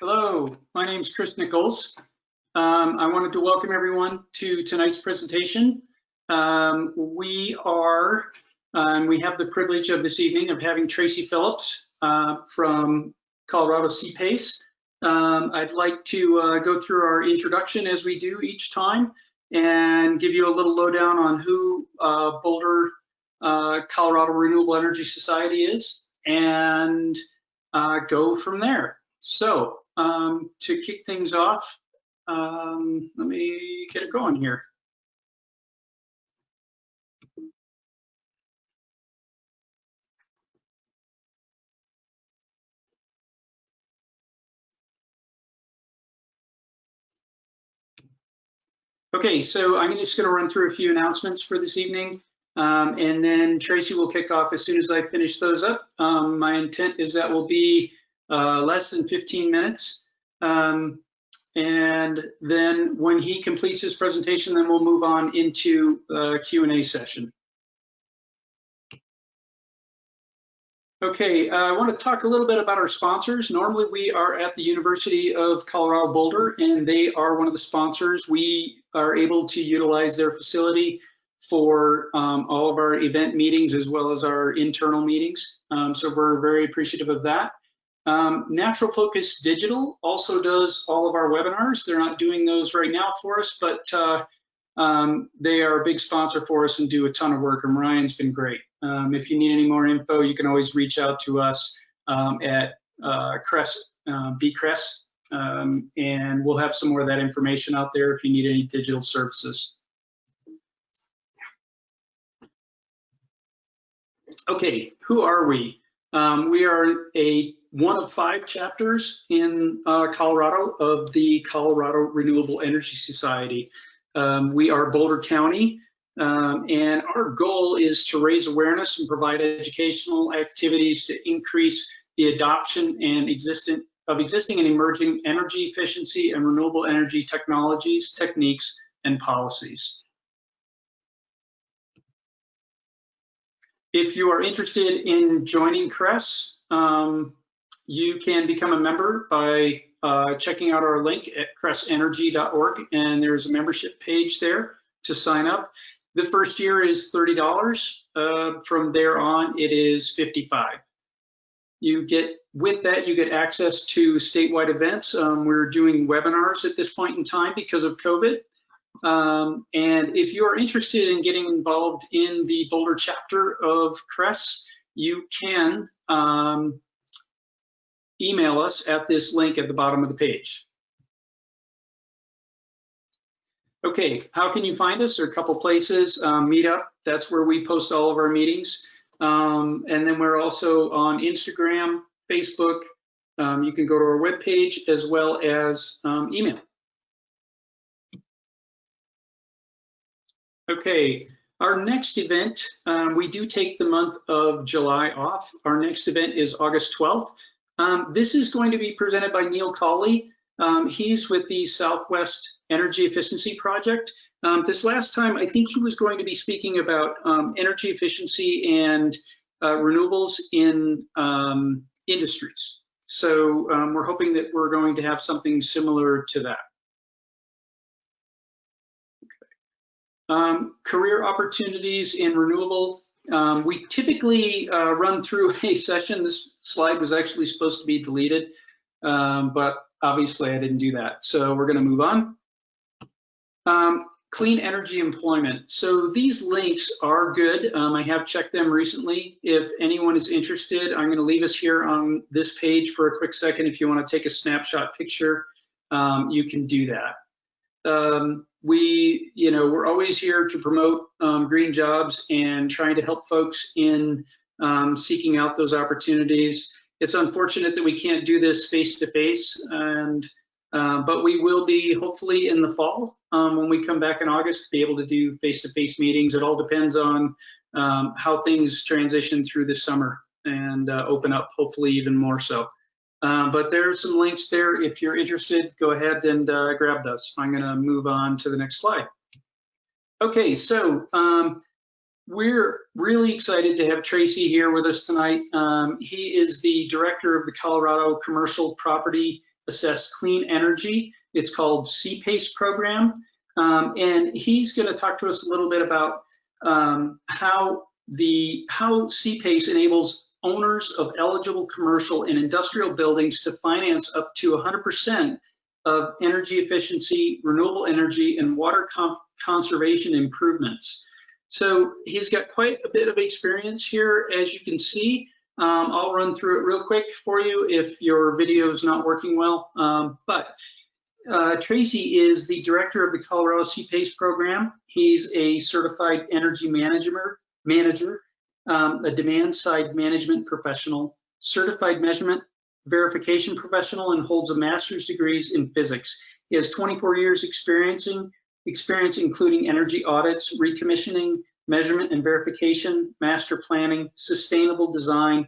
Hello, my name is Chris Nichols. I wanted to welcome everyone to tonight's presentation. We have the privilege of this evening of having Tracy Phillips from Colorado CPACE. I'd like to go through our introduction as we do each time and give you a little lowdown on who Boulder Colorado Renewable Energy Society is and go from there. So to kick things off, let me get it going here. Okay, so I'm just going to run through a few announcements for this evening, and then Tracy will kick off as soon as I finish those up. My intent is that will be less than 15 minutes. And then when he completes his presentation, then we'll move on into the Q&A session. Okay, I want to talk a little bit about our sponsors. Normally we are at the University of Colorado Boulder, and they are one of the sponsors. We are able to utilize their facility for all of our event meetings as well as our internal meetings. So we're very appreciative of that. Natural Focus Digital also does all of our webinars. They're not doing those right now for us, but they are a big sponsor for us and do a ton of work, and Ryan's been great. If you need any more info, you can always reach out to us at BCRES, and we'll have some more of that information out there if you need any digital services. Okay, who are we? We are one of 5 chapters in Colorado of the Colorado Renewable Energy Society. We are Boulder County, and our goal is to raise awareness and provide educational activities to increase the adoption and existing and emerging energy efficiency and renewable energy technologies, techniques, and policies. If you are interested in joining CRES, you can become a member by checking out our link at cresenergy.org, and there's a membership page there to sign up. The first year is $30. From there on, it is $55. With that, you get access to statewide events. We're doing webinars at this point in time because of COVID. And if you are interested in getting involved in the Boulder chapter of CRES, you can email us at this link at the bottom of the page. Okay, how can you find us? There are a couple places. Meetup, that's where we post all of our meetings. And then we're also on Instagram, Facebook. You can go to our webpage as well as email. Okay, our next event, we do take the month of July off. Our next event is August 12th. This is going to be presented by Neil Cawley. He's with the Southwest Energy Efficiency Project. This last time, I think he was going to be speaking about energy efficiency and renewables in industries. So we're hoping that we're going to have something similar to that. Career opportunities in renewable. We typically run through a session. This slide was actually supposed to be deleted, but obviously I didn't do that. So we're going to move on. Clean energy employment. So these links are good. I have checked them recently. If anyone is interested, I'm going to leave us here on this page for a quick second. If you want to take a snapshot picture, you can do that. We're always here to promote green jobs and trying to help folks in seeking out those opportunities. It's unfortunate that we can't do this face-to-face, but we will be hopefully in the fall when we come back in August to be able to do face-to-face meetings. It all depends on how things transition through the summer and open up, hopefully even more so. But there's some links there. If you're interested, go ahead and grab those. I'm going to move on to the next slide. Okay, so we're really excited to have Tracy here with us tonight. He is the director of the Colorado Commercial Property assess clean energy. It's called CPACE program. And he's going to talk to us a little bit about how CPACE enables owners of eligible commercial and industrial buildings to finance up to 100% of energy efficiency, renewable energy, and water conservation improvements. So he's got quite a bit of experience here, as you can see. I'll run through it real quick for you if your video is not working well. Tracy is the director of the Colorado CPACE program. He's a certified energy manager, a demand side management professional, certified measurement verification professional, and holds a master's degrees in physics. He has 24 years experience including energy audits, recommissioning, measurement and verification, master planning, sustainable design,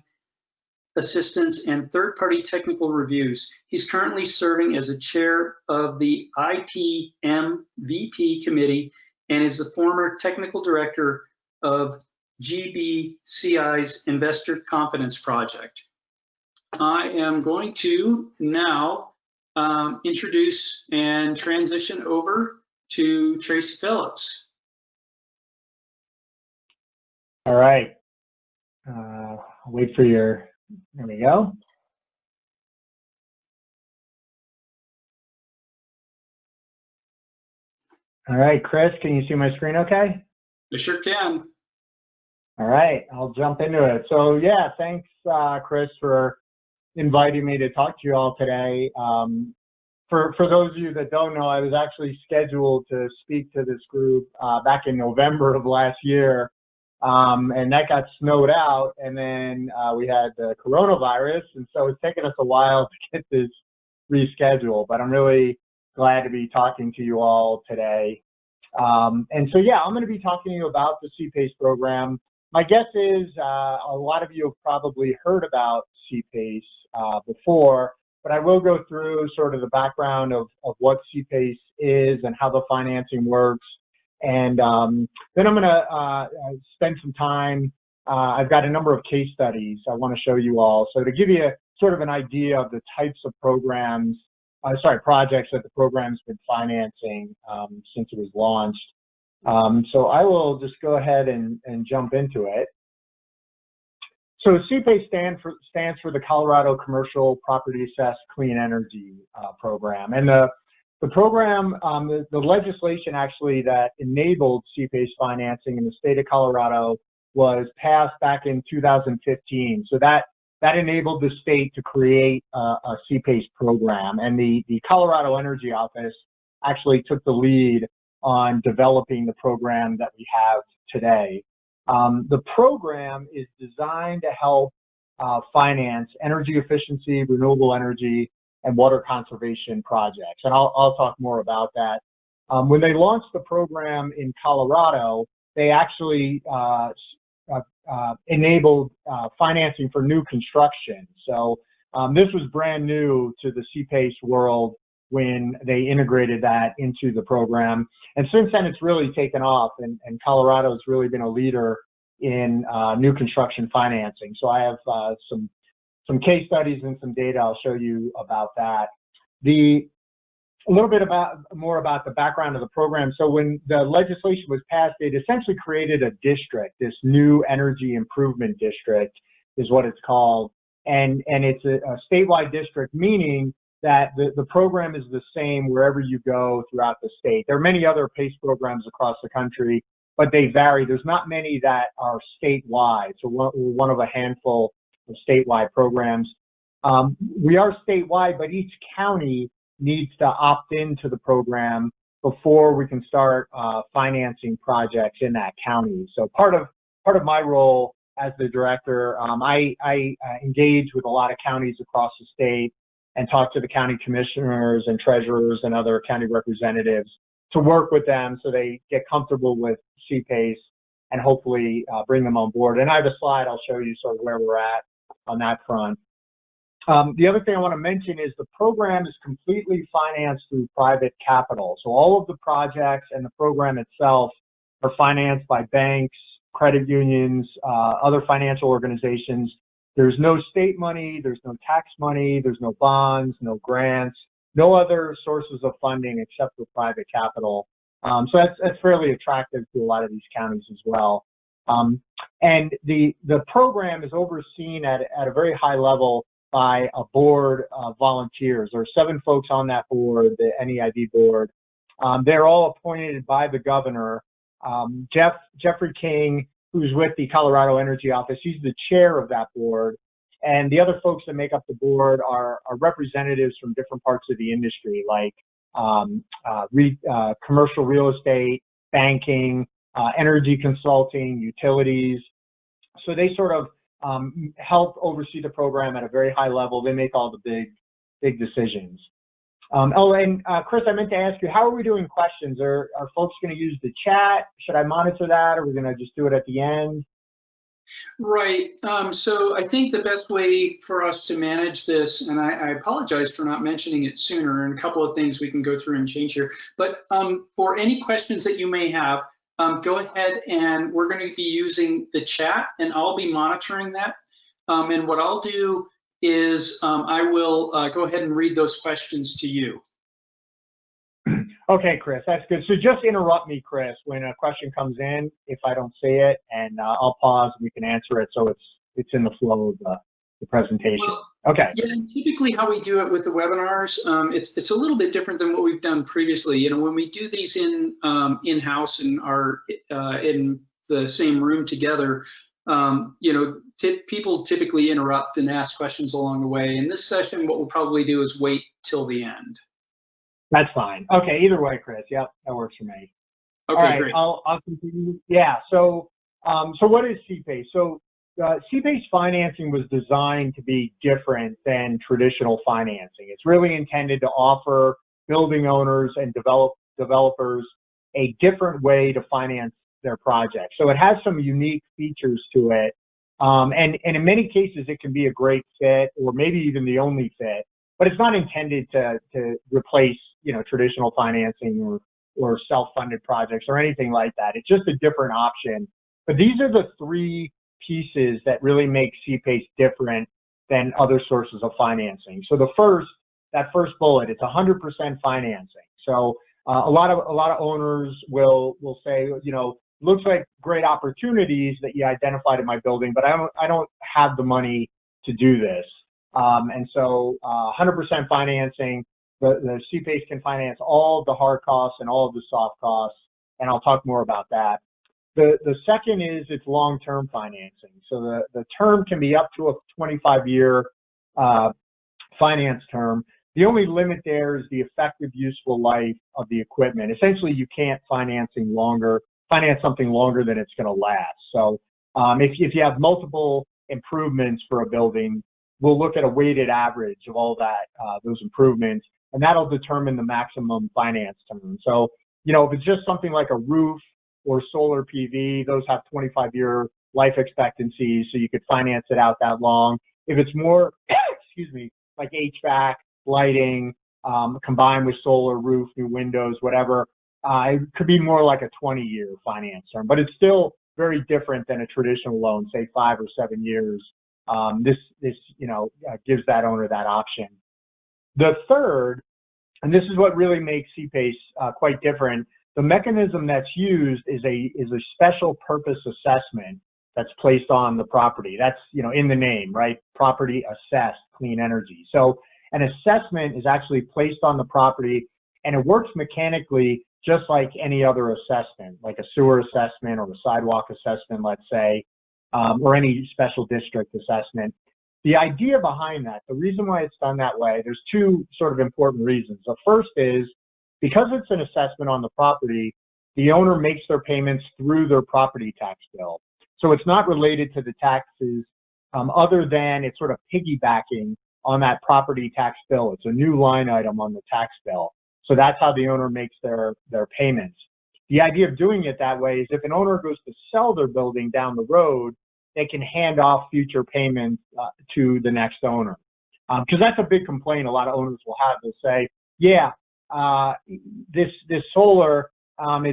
assistance, and third-party technical reviews. He's currently serving as a chair of the ITMVP committee and is the former technical director of GBCI's Investor Confidence Project. I am going to now introduce and transition over to Tracy Phillips. All right. Wait for your, there we go. All right, Chris, can you see my screen okay? I sure can. All right, I'll jump into it. So yeah, thanks, Chris, for inviting me to talk to you all today. For those of you that don't know, I was actually scheduled to speak to this group back in November of last year, and that got snowed out, and then we had the coronavirus, and so it's taken us a while to get this rescheduled, but I'm really glad to be talking to you all today. And so yeah, I'm going to be talking to you about the CPACE program. My guess is a lot of you have probably heard about CPACE before, but I will go through sort of the background of what CPACE is and how the financing works. And then I'm going to spend some time. I've got a number of case studies I want to show you all. So to give you sort of an idea of the types of projects that the program's been financing since it was launched. So I will just go ahead and jump into it. So CPACE stands for the Colorado Commercial Property Assessed Clean Energy Program. And the program, the legislation actually that enabled CPACE financing in the state of Colorado was passed back in 2015. So that enabled the state to create a CPACE program. And the Colorado Energy Office actually took the lead on developing the program that we have today. The program is designed to help finance energy efficiency, renewable energy, and water conservation projects. And I'll talk more about that. When they launched the program in Colorado, they actually enabled financing for new construction. So this was brand new to the CPACE world when they integrated that into the program. And since then, it's really taken off, and Colorado has really been a leader in new construction financing. So I have some case studies and some data I'll show you about that. A little bit more about the background of the program. So when the legislation was passed, it essentially created a district, this new energy improvement district is what it's called. And it's a statewide district, meaning that the program is the same wherever you go throughout the state. There are many other PACE programs across the country, but they vary. There's not many that are statewide. So we're one of a handful of statewide programs. We are statewide, but each county needs to opt into the program before we can start financing projects in that county. So part of my role as the director, I engage with a lot of counties across the state and talk to the county commissioners and treasurers and other county representatives to work with them so they get comfortable with CPACE and hopefully bring them on board. And I have a slide I'll show you sort of where we're at on that front. The other thing I want to mention is the program is completely financed through private capital. So all of the projects and the program itself are financed by banks, credit unions, other financial organizations There's no state money, there's no tax money, there's no bonds, no grants, no other sources of funding except for private capital. So that's fairly attractive to a lot of these counties as well. And the program is overseen at a very high level by a board of volunteers. There are 7 folks on that board, the NEID board. They're all appointed by the governor. Jeffrey King, who's with the Colorado Energy Office, he's the chair of that board. And the other folks that make up the board are representatives from different parts of the industry, like commercial real estate, banking, energy consulting, utilities. So they sort of help oversee the program at a very high level. They make all the big decisions. Chris, I meant to ask you, how are we doing questions? Are folks going to use the chat? Should I monitor that, or are we going to just do it at the end? Right. So I think the best way for us to manage this, and I apologize for not mentioning it sooner, and a couple of things we can go through and change here, but for any questions that you may have, go ahead, and we're going to be using the chat, and I'll be monitoring that. And what I'll do is I will go ahead and read those questions to you. Okay, Chris, that's good. So just interrupt me, Chris, when a question comes in, if I don't see it, and I'll pause and we can answer it so it's in the flow of the presentation. Well, okay. Yeah, and typically how we do it with the webinars, it's a little bit different than what we've done previously. You know, when we do these in-house and are in the same room together, you know, people typically interrupt and ask questions along the way. In this session, what we'll probably do is wait till the end. That's fine. Okay, either way, Chris. Yep, that works for me. Okay, all right, great. I'll continue. Yeah. So what is CPACE? So CPACE financing was designed to be different than traditional financing. It's really intended to offer building owners and developers a different way to finance their projects. So it has some unique features to it, and in many cases it can be a great fit, or maybe even the only fit. But it's not intended to replace, you know, traditional financing or self-funded projects or anything like that. It's just a different option. But these are the 3 pieces that really make CPACE different than other sources of financing. So that first bullet, it's 100% financing. So a lot of owners will say, you know, looks like great opportunities that you identified in my building, but I don't have the money to do this. And so 100% financing, the CPACE can finance all of the hard costs and all of the soft costs, and I'll talk more about that. The second is it's long-term financing. So the term can be up to a 25-year finance term. The only limit there is the effective useful life of the equipment. Essentially, you can't finance something longer than it's going to last. So if you have multiple improvements for a building, we'll look at a weighted average of all that, those improvements, and that'll determine the maximum finance term. So, you know, if it's just something like a roof or solar PV, those have 25-year life expectancies, so you could finance it out that long. If it's more, excuse me, like HVAC, lighting, combined with solar, roof, new windows, whatever, it could be more like a 20-year finance term, but it's still very different than a traditional loan, say 5 or 7 years. This you know, gives that owner that option. The third, and this is what really makes CPACE quite different, the mechanism that's used is a special purpose assessment that's placed on the property. That's, you know, in the name, right? Property assessed clean energy. So an assessment is actually placed on the property, and it works mechanically just like any other assessment, like a sewer assessment or a sidewalk assessment, let's say, or any special district assessment. The idea behind that, the reason why it's done that way, there's 2 sort of important reasons. The first is because it's an assessment on the property, the owner makes their payments through their property tax bill. So it's not related to the taxes other than it's sort of piggybacking on that property tax bill. It's a new line item on the tax bill. So that's how the owner makes their payments. The idea of doing it that way is if an owner goes to sell their building down the road, they can hand off future payments to the next owner. Because that's a big complaint a lot of owners will have. They'll say, yeah, this solar,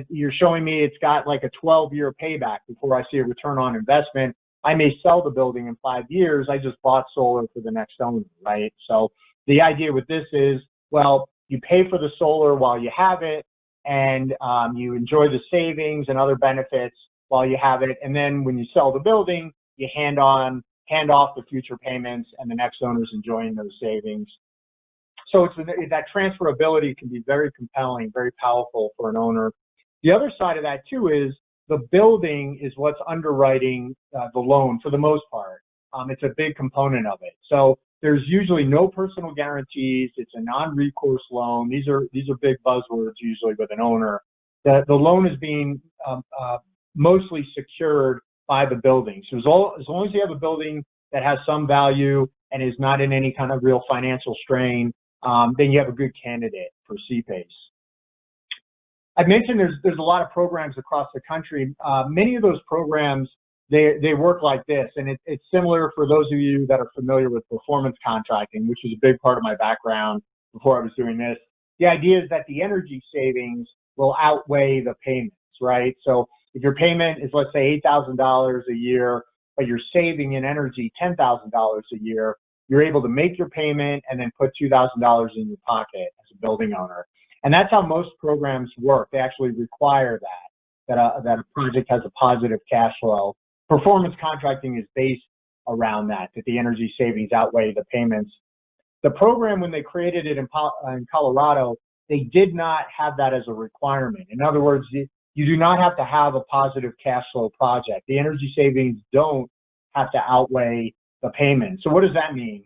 you're showing me it's got like a 12-year payback before I see a return on investment. I may sell the building in 5 years. I just bought solar for the next owner, right? So the idea with this is, well, you pay for the solar while you have it, and you enjoy the savings and other benefits while you have it. And then when you sell the building, you hand off the future payments, and the next owner's enjoying those savings. So that transferability can be very compelling, very powerful for an owner. The other side of that too is the building is what's underwriting the loan for the most part. It's a big component of it. So there's usually no personal guarantees. It's a non-recourse loan. These are big buzzwords usually with an owner. The loan is being mostly secured by the building. So as long as you have a building that has some value and is not in any kind of real financial strain, then you have a good candidate for CPACE. I mentioned there's a lot of programs across the country. Many of those programs, they work like this, and it's similar for those of you that are familiar with performance contracting, which is a big part of my background before I was doing this. The idea is that the energy savings will outweigh the payments, right? So if your payment is, let's say, $8,000 a year, but you're saving in energy $10,000 a year, you're able to make your payment and then put $2,000 in your pocket as a building owner. And that's how most programs work. They actually require that a project has a positive cash flow. Performance contracting is based around that the energy savings outweigh the payments. The program, when they created it in Colorado, they did not have that as a requirement. In other words, you do not have to have a positive cash flow project. The energy savings don't have to outweigh the payment. So what does that mean?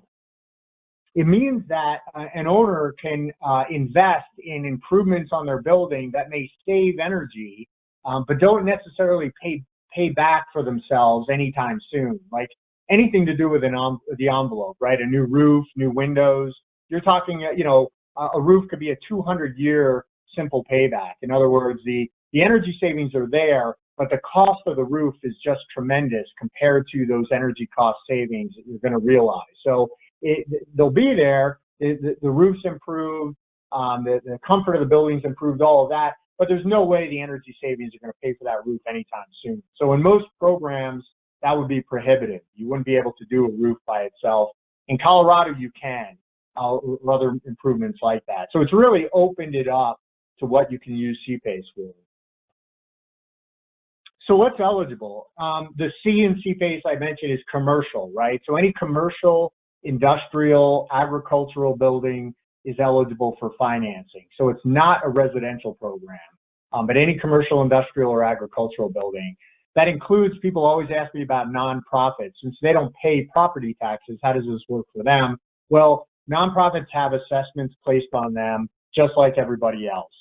It means that an owner can invest in improvements on their building that may save energy, but don't necessarily pay back for themselves anytime soon. Like anything to do with the envelope, right? A new roof, new windows. You're talking, a roof could be a 200-year simple payback. In other words, the energy savings are there, but the cost of the roof is just tremendous compared to those energy cost savings that you're going to realize. So they'll be there, the roof's improved, the comfort of the building's improved, all of that, but there's no way the energy savings are going to pay for that roof anytime soon. So in most programs, that would be prohibitive. You wouldn't be able to do a roof by itself. In Colorado, you can, other improvements like that. So it's really opened it up to what you can use CPACE for. So what's eligible? The C in CPACE I mentioned is commercial, right? So any commercial, industrial, agricultural building is eligible for financing. So it's not a residential program, but any commercial, industrial, or agricultural building. That includes, people always ask me about nonprofits. Since they don't pay property taxes, how does this work for them? Well, nonprofits have assessments placed on them just like everybody else.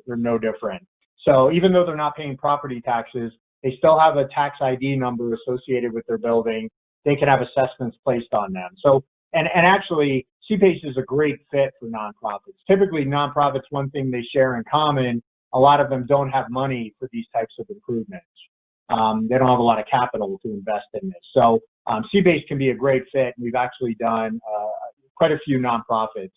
They're no different. So even though they're not paying property taxes, they still have a tax ID number associated with their building. They can have assessments placed on them. So, and actually, CPACE is a great fit for nonprofits. Typically, nonprofits, one thing they share in common, a lot of them don't have money for these types of improvements. They don't have a lot of capital to invest in this. So CPACE can be a great fit. We've actually done quite a few nonprofits.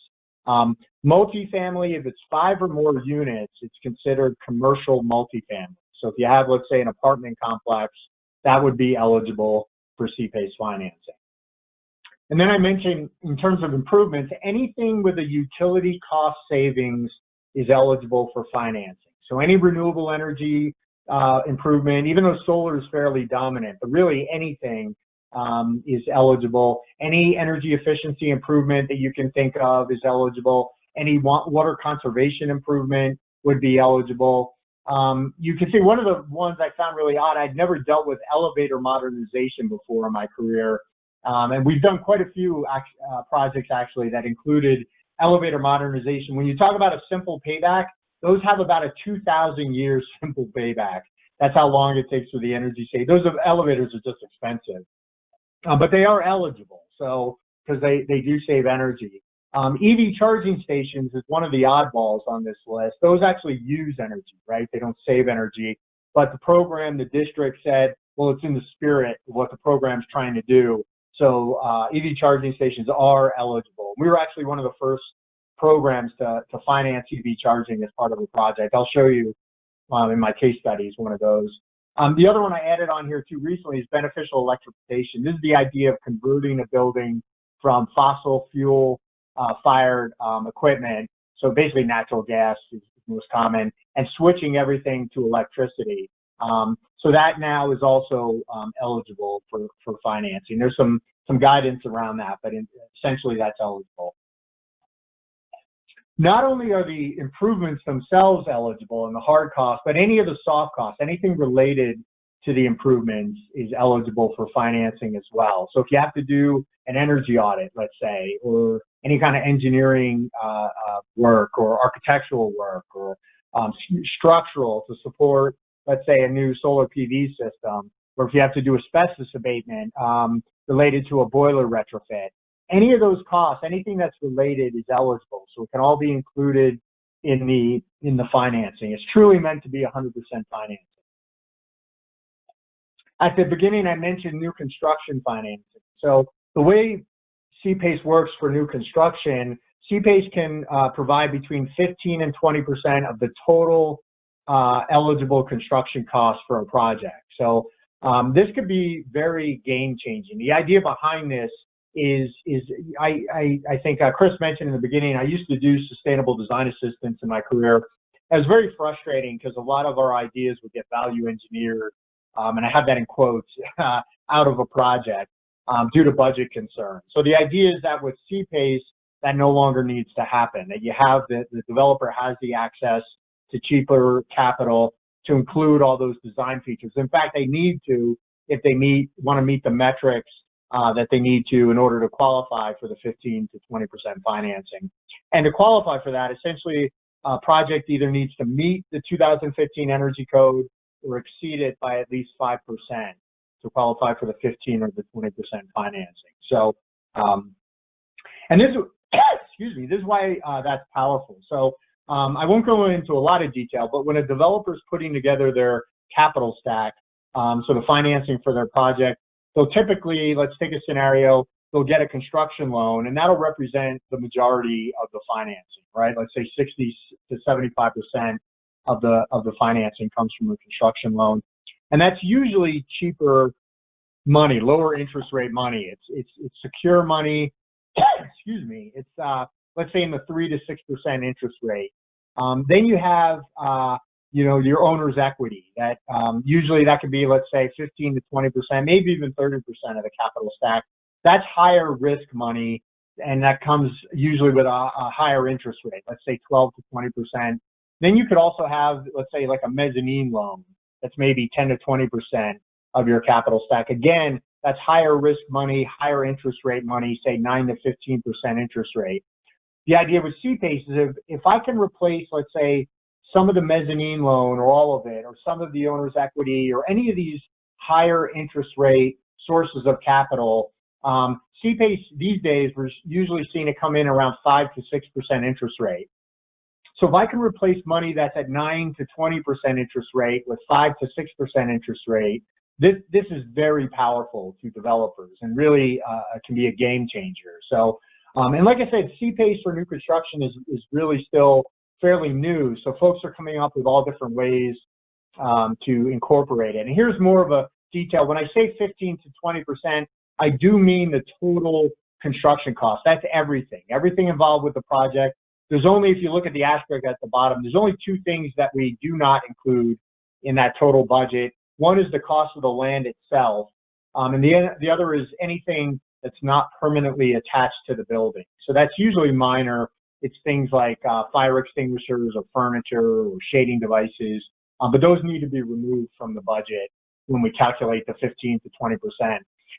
Multifamily, if it's 5 or more units, it's considered commercial multifamily. So if you have, let's say, an apartment complex, that would be eligible for CPACE financing. And then I mentioned, in terms of improvements, anything with a utility cost savings is eligible for financing. So any renewable energy improvement, even though solar is fairly dominant, but really anything is eligible. Any energy efficiency improvement that you can think of is eligible. Any water conservation improvement would be eligible. You can see one of the ones I found really odd, I'd never dealt with elevator modernization before in my career. And we've done quite a few projects actually that included elevator modernization. When you talk about a simple payback, those have about a 2,000 year simple payback. That's how long it takes for the energy savings. Those elevators are just expensive, but they are eligible. So, because they do save energy. EV charging stations is one of the oddballs on this list. Those actually use energy, right? They don't save energy, but the program, the district said, well, it's in the spirit of what the program's trying to do. So EV charging stations are eligible. We were actually one of the first programs to finance EV charging as part of a project. I'll show you in my case studies one of those. The other one I added on here too recently is beneficial electrification. This is the idea of converting a building from fossil fuel fired equipment, so basically natural gas is most common, and switching everything to electricity. So that now is also eligible for financing. There's some guidance around that, but essentially that's eligible. Not only are the improvements themselves eligible and the hard costs, but any of the soft costs, anything related to the improvements is eligible for financing as well. So if you have to do an energy audit, let's say, or any kind of engineering work or architectural work or structural to support, let's say, a new solar PV system, or if you have to do asbestos abatement related to a boiler retrofit, any of those costs, anything that's related is eligible. So it can all be included in the financing. It's truly meant to be 100% financing. At the beginning, I mentioned new construction financing. So the way CPACE works for new construction, CPACE can provide between 15 and 20% of the total eligible construction costs for a project. So this could be very game changing. The idea behind this is I think Chris mentioned in the beginning, I used to do sustainable design assistance in my career. It was very frustrating because a lot of our ideas would get value engineered, and I have that in quotes, out of a project due to budget concerns. So the idea is that with CPACE, that no longer needs to happen, that you have the developer has the access to cheaper capital to include all those design features. In fact, they need to if they want to meet the metrics that they need to in order to qualify for the 15 to 20% financing. And to qualify for that, essentially, a project either needs to meet the 2015 Energy Code or exceed it by at least 5% to qualify for the 15 or the 20% financing. So, and this, excuse me, this is why that's powerful. So I won't go into a lot of detail, but when a developer is putting together their capital stack, so the financing for their project, they'll typically, let's take a scenario, they'll get a construction loan, and that'll represent the majority of the financing, right? Let's say 60 to 75% of the financing comes from a construction loan. And that's usually cheaper money, lower interest rate money. It's secure money, excuse me, it's, let's say in the 3 to 6% interest rate. Then you have, your owner's equity that usually that could be, let's say, 15 to 20%, maybe even 30% of the capital stack. That's higher risk money, and that comes usually with a higher interest rate, let's say 12 to 20%. Then you could also have, let's say, like a mezzanine loan that's maybe 10 to 20% of your capital stack. Again, that's higher risk money, higher interest rate money, say 9 to 15% interest rate. The idea with CPACE is if I can replace, let's say, some of the mezzanine loan or all of it, or some of the owner's equity, or any of these higher interest rate sources of capital, CPACE these days, we're usually seeing it come in around 5 to 6% interest rate. So if I can replace money that's at 9 to 20% interest rate with 5 to 6% interest rate, this is very powerful to developers and really can be a game changer. So, and like I said, CPACE for new construction is really still fairly new. So folks are coming up with all different ways to incorporate it. And here's more of a detail. When I say 15 to 20%, I do mean the total construction cost. That's everything involved with the project. There's only, if you look at the asterisk at the bottom, there's only two things that we do not include in that total budget. One is the cost of the land itself, and the other is anything that's not permanently attached to the building. So that's usually minor. It's things like fire extinguishers or furniture or shading devices, but those need to be removed from the budget when we calculate the 15 to 20%.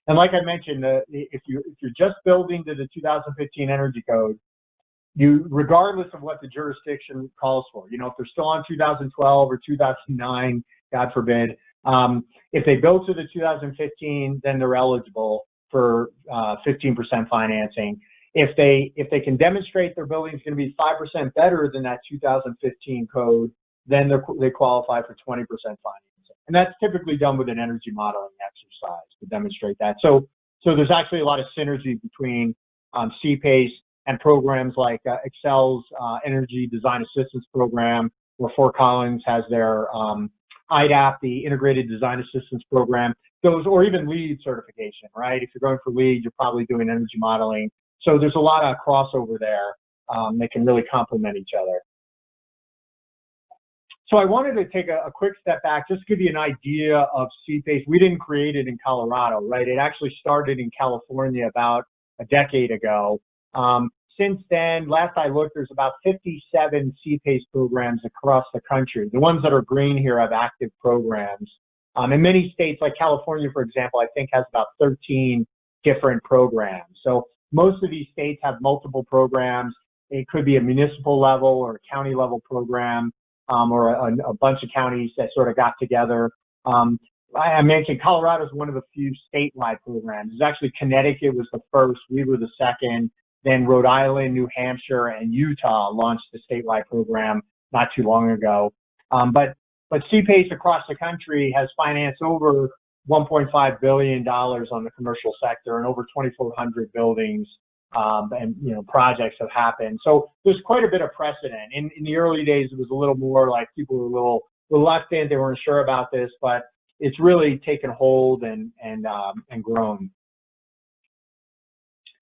And like I mentioned, if you're just building to the 2015 Energy Code, regardless of what the jurisdiction calls for, if they're still on 2012 or 2009, God forbid, if they build to the 2015, then they're eligible for 15% financing. If they can demonstrate their building is going to be 5% better than that 2015 code, then they qualify for 20% financing. And that's typically done with an energy modeling exercise to demonstrate that. So there's actually a lot of synergy between CPACE and programs like Excel's Energy Design Assistance Program, where Fort Collins has their IDAP, the Integrated Design Assistance Program, those, or even LEED certification, right? If you're going for LEED, you're probably doing energy modeling. So there's a lot of crossover there. They can really complement each other. So I wanted to take a quick step back, just to give you an idea of CPACE. We didn't create it in Colorado, right? It actually started in California about a decade ago. Since then, last I looked, there's about 57 CPACE programs across the country. The ones that are green here have active programs. In many states, like California, for example, I think has about 13 different programs. So most of these states have multiple programs. It could be a municipal level or a county level program, or a bunch of counties that sort of got together. I mentioned Colorado is one of the few statewide programs. It's actually Connecticut was the first, we were the second, then Rhode Island, New Hampshire, and Utah launched the statewide program not too long ago. But CPACE across the country has financed over $1.5 billion on the commercial sector, and over 2,400 buildings and projects have happened. So there's quite a bit of precedent. In the early days, it was a little more like people were a little reluctant, they weren't sure about this, but it's really taken hold and grown.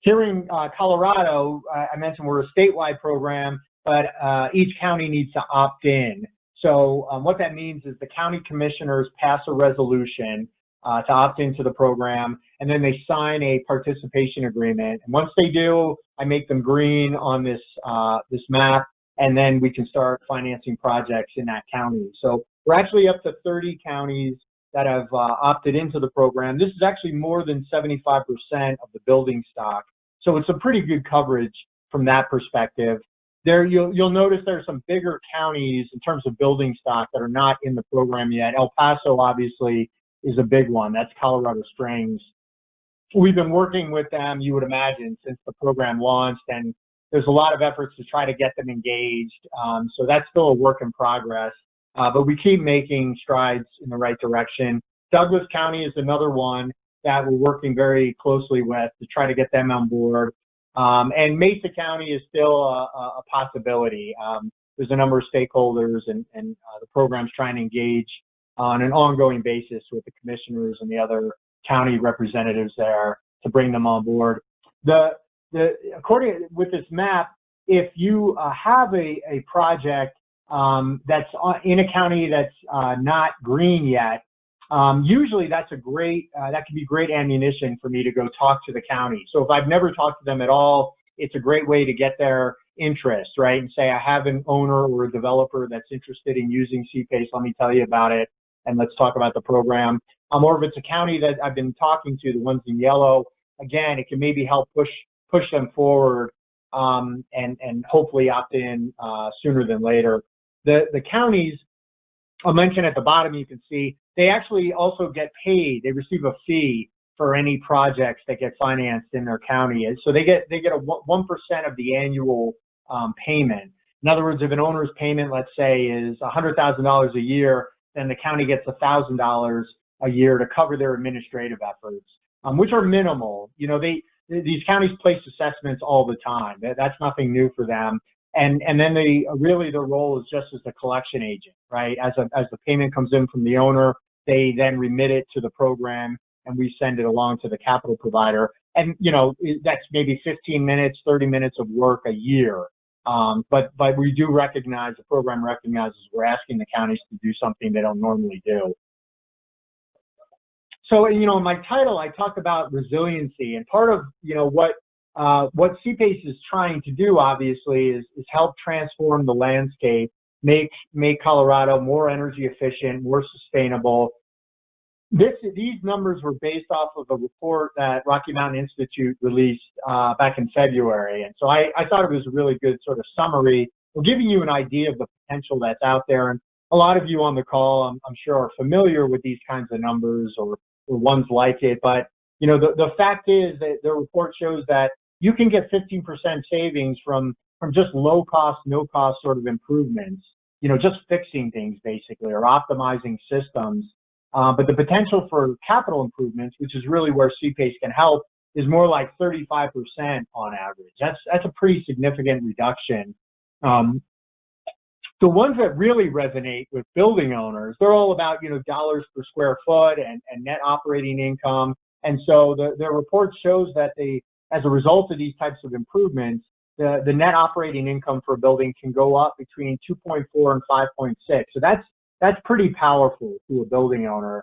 Here in Colorado, I mentioned we're a statewide program, but each county needs to opt in. So what that means is the county commissioners pass a resolution to opt into the program, and then they sign a participation agreement. And once they do, I make them green on this this map, and then we can start financing projects in that county. So we're actually up to 30 counties that have opted into the program. This is actually more than 75% of the building stock. So it's a pretty good coverage from that perspective. There, you'll notice there are some bigger counties in terms of building stock that are not in the program yet. El Paso, obviously, is a big one. That's Colorado Springs. We've been working with them, you would imagine, since the program launched, and there's a lot of efforts to try to get them engaged. So that's still a work in progress, but we keep making strides in the right direction. Douglas County is another one that we're working very closely with to try to get them on board. And Mesa County is still a possibility. There's a number of stakeholders, and the program's trying to engage on an ongoing basis with the commissioners and the other county representatives there to bring them on board. According with this map, if you have a project that's in a county that's not green yet, usually that's a great, that can be great ammunition for me to go talk to the county. So if I've never talked to them at all, it's a great way to get their interest, right? And say, I have an owner or a developer that's interested in using CPACE, let me tell you about it, and let's talk about the program. Or if it's a county that I've been talking to, the ones in yellow, again, it can maybe help push them forward and hopefully opt in sooner than later. The counties, I'll mention at the bottom, you can see, they actually also get paid. They receive a fee for any projects that get financed in their county. And so they get a 1% of the annual payment. In other words, if an owner's payment, let's say, is $100,000 a year, then the county gets $1,000 a year to cover their administrative efforts, which are minimal. These counties place assessments all the time. That's nothing new for them. And then their role is just as the collection agent, right? As the payment comes in from the owner, they then remit it to the program, and we send it along to the capital provider. And that's maybe 15 minutes, 30 minutes of work a year. But we do recognize, the program recognizes we're asking the counties to do something they don't normally do. So, in my title, I talk about resiliency, and part of, what CPACE is trying to do, obviously, is help transform the landscape, make Colorado more energy efficient, more sustainable. These numbers were based off of a report that Rocky Mountain Institute released back in February. And so I thought it was a really good sort of summary. We're giving you an idea of the potential that's out there. And a lot of you on the call, I'm sure, are familiar with these kinds of numbers or ones like it. But, the fact is that the report shows that you can get 15% savings from just low cost, no cost sort of improvements, just fixing things basically, or optimizing systems. But the potential for capital improvements, which is really where CPACE can help, is more like 35% on average. That's a pretty significant reduction. The ones that really resonate with building owners, they're all about, dollars per square foot and net operating income. And so the report shows that as a result of these types of improvements, the net operating income for a building can go up between 2.4 and 5.6. So that's pretty powerful to a building owner.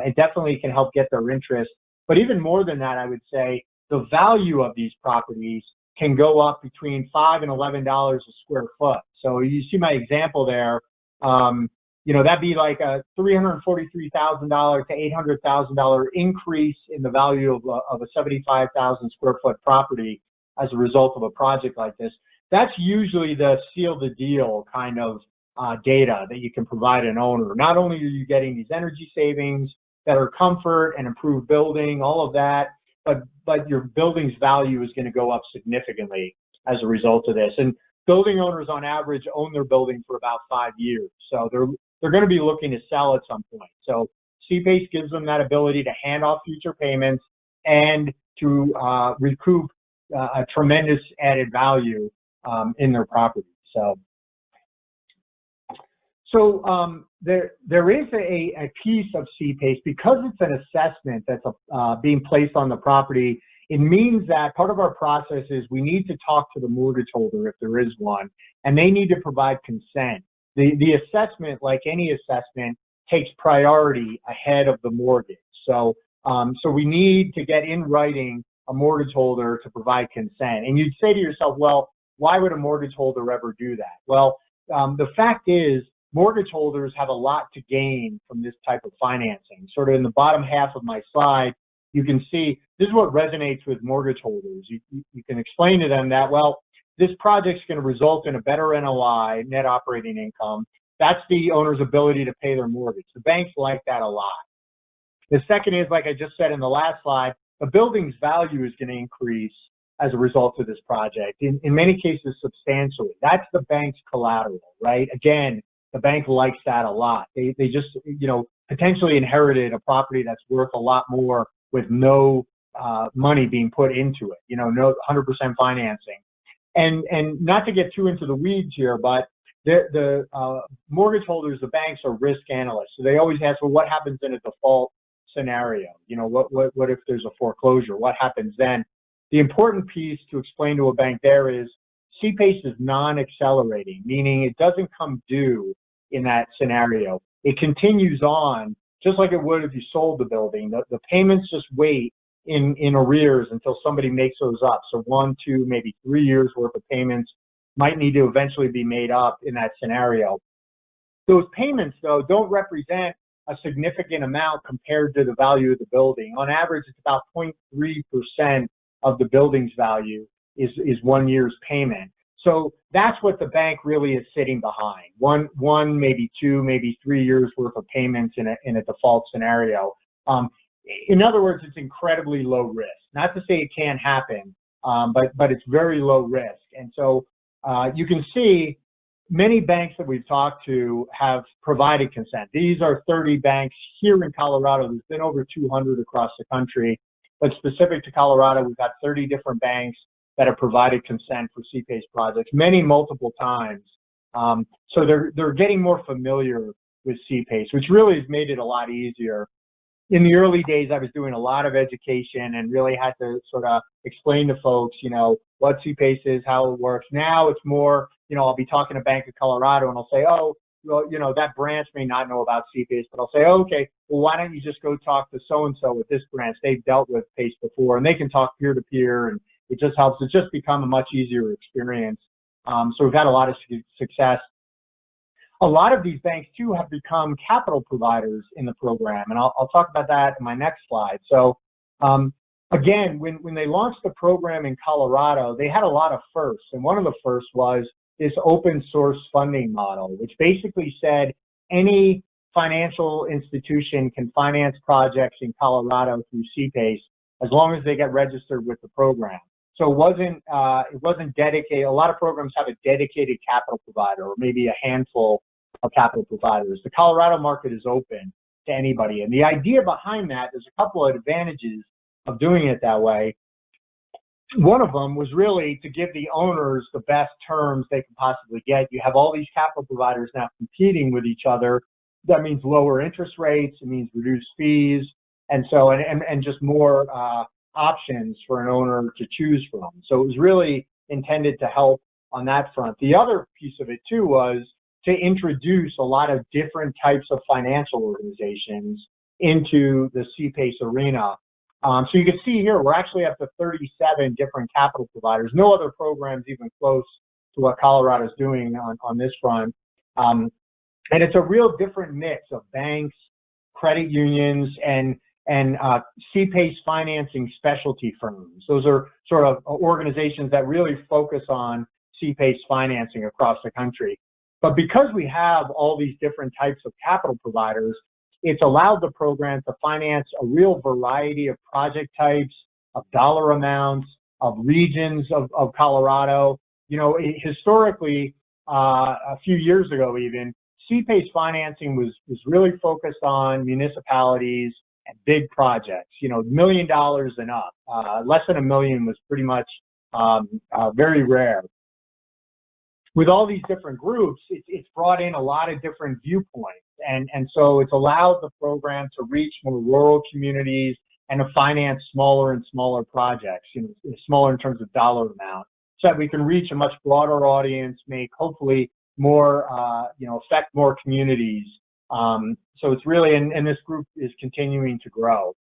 It definitely can help get their interest. But even more than that, I would say the value of these properties can go up between $5 and $11 a square foot. So you see my example there. That'd be like a $343,000 to $800,000 increase in the value of a 75,000 square foot property as a result of a project like this. That's usually the seal the deal kind of data that you can provide an owner. Not only are you getting these energy savings, better comfort and improved building, all of that, but your building's value is going to go up significantly as a result of this. And building owners on average own their building for about 5 years. So they're going to be looking to sell at some point. So CPACE gives them that ability to hand off future payments and to recoup a tremendous added value in their property. So there is a piece of CPACE, because it's an assessment that's being placed on the property. It means that part of our process is we need to talk to the mortgage holder if there is one, and they need to provide consent. The assessment, like any assessment, takes priority ahead of the mortgage. So we need to get in writing a mortgage holder to provide consent. And you'd say to yourself, well, why would a mortgage holder ever do that? Well, the fact is, mortgage holders have a lot to gain from this type of financing. Sort of in the bottom half of my slide, you can see this is what resonates with mortgage holders. You can explain to them that, well, this project's going to result in a better NOI, net operating income. That's the owner's ability to pay their mortgage. The banks like that a lot. The second is, like I just said in the last slide, the building's value is going to increase as a result of this project, in many cases substantially. That's the bank's collateral, right? Again, the bank likes that a lot. They just, potentially inherited a property that's worth a lot more with no money being put into it, no 100% financing. And not to get too into the weeds here, but the mortgage holders, the banks are risk analysts. So they always ask, well, what happens in a default scenario? What if there's a foreclosure? What happens then? The important piece to explain to a bank there is CPACE is non-accelerating, meaning it doesn't come due in that scenario. It continues on just like it would if you sold the building. The payments just wait in arrears until somebody makes those up. So 1, 2, maybe 3 years worth of payments might need to eventually be made up in that scenario. Those payments, though, don't represent a significant amount compared to the value of the building. On average, it's about 0.3% of the building's value is 1 year's payment. So that's what the bank really is sitting behind. One, maybe 2, maybe 3 years worth of payments in a default scenario. In other words, it's incredibly low risk. Not to say it can't happen, but it's very low risk. And so you can see many banks that we've talked to have provided consent. These are 30 banks here in Colorado. There's been over 200 across the country, but specific to Colorado, we've got 30 different banks that have provided consent for CPACE projects, many multiple times. So they're getting more familiar with CPACE, which really has made it a lot easier. In the early days, I was doing a lot of education and really had to sort of explain to folks, what CPACE is, how it works. Now it's more, I'll be talking to Bank of Colorado and I'll say, oh, well, that branch may not know about CPACE, but I'll say, oh, okay, well, why don't you just go talk to so-and-so with this branch? They've dealt with PACE before, and they can talk peer-to-peer, and it just helps. It's just become a much easier experience. So we've had a lot of success. A lot of these banks, too, have become capital providers in the program, and I'll talk about that in my next slide. So, again, when they launched the program in Colorado, they had a lot of firsts, and one of the firsts was this open source funding model, which basically said any financial institution can finance projects in Colorado through CPACE as long as they get registered with the program. So it wasn't dedicated. A lot of programs have a dedicated capital provider, or maybe a handful of capital providers. The Colorado market is open to anybody. And the idea behind that, there's a couple of advantages of doing it that way. one of them was really to give the owners the best terms they could possibly get. You have all these capital providers now competing with each other. That means lower interest rates, it means reduced fees, and so and just more options for an owner to choose from. So it was really intended to help on that front. The other piece of it too was to introduce a lot of different types of financial organizations into the CPACE arena. So you can see here, we're actually up to 37 different capital providers. No other programs even close to what Colorado's doing on this front. And it's a real different mix of banks, credit unions, and CPACE financing specialty firms. Those are sort of organizations that really focus on CPACE financing across the country. But because we have all these different types of capital providers, it's allowed the program to finance a real variety of project types, of dollar amounts, of regions of Colorado. You know, historically, a few years ago even, CPACE financing was really focused on municipalities and big projects, you know, $1 million and up. Less than $1 million was pretty much very rare. With all these different groups, it's brought in a lot of different viewpoints. And so it's allowed the program to reach more rural communities and to finance smaller and smaller projects, you know, smaller in terms of dollar amount, so that we can reach a much broader audience, make hopefully more, you know, affect more communities. So it's really, and this group is continuing to grow.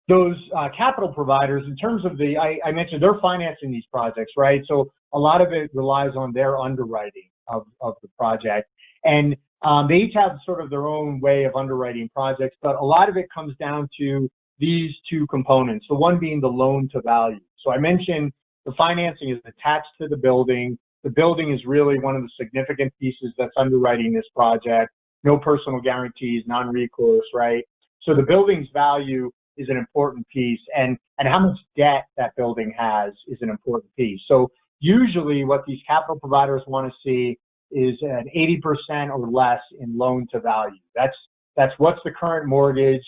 Those capital providers, in terms of I mentioned they're financing these projects, right? So a lot of it relies on their underwriting of the project. And they each have sort of their own way of underwriting projects, but a lot of it comes down to these two components, the one being the loan to value. So I mentioned the financing is attached to the building. The building is really one of the significant pieces that's underwriting this project. No personal guarantees, non-recourse, right? So the building's value is an important piece, and how much debt that building has is an important piece. So usually what these capital providers want to see is an 80% or less in loan to value. That's what's the current mortgage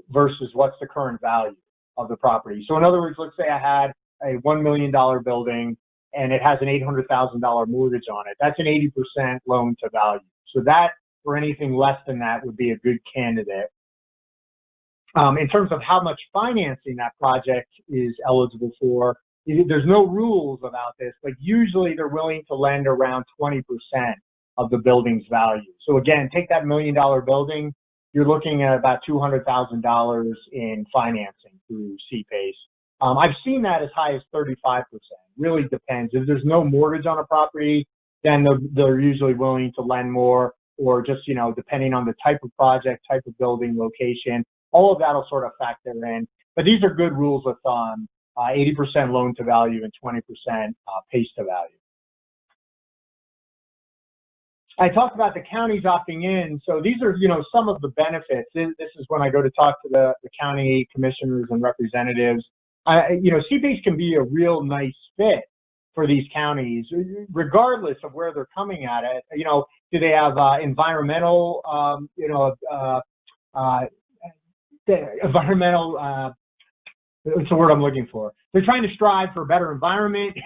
versus what's the current value of the property. So in other words, let's say I had a $1 million building and it has an $800,000 mortgage on it. That's an 80% loan to value. So that, or anything less than that, would be a good candidate. In terms of how much financing that project is eligible for, there's no rules about this, but usually they're willing to lend around 20% of the building's value. So again, take that $1 million building, you're looking at about $200,000 in financing through CPACE. I've seen that as high as 35%. Really depends. If there's no mortgage on a property, then they're usually willing to lend more, or just, you know, depending on the type of project, type of building, location, all of that will sort of factor in. But these are good rules of thumb, 80% loan to value and 20% PACE to value. I talked about the counties opting in. So these are, you know, some of the benefits. This is when I go to talk to the county commissioners and representatives. You know, CPACE can be a real nice fit for these counties, regardless of where they're coming at it. You know, do they have environmental, you know, environmental, what's the word I'm looking for? They're trying to strive for a better environment,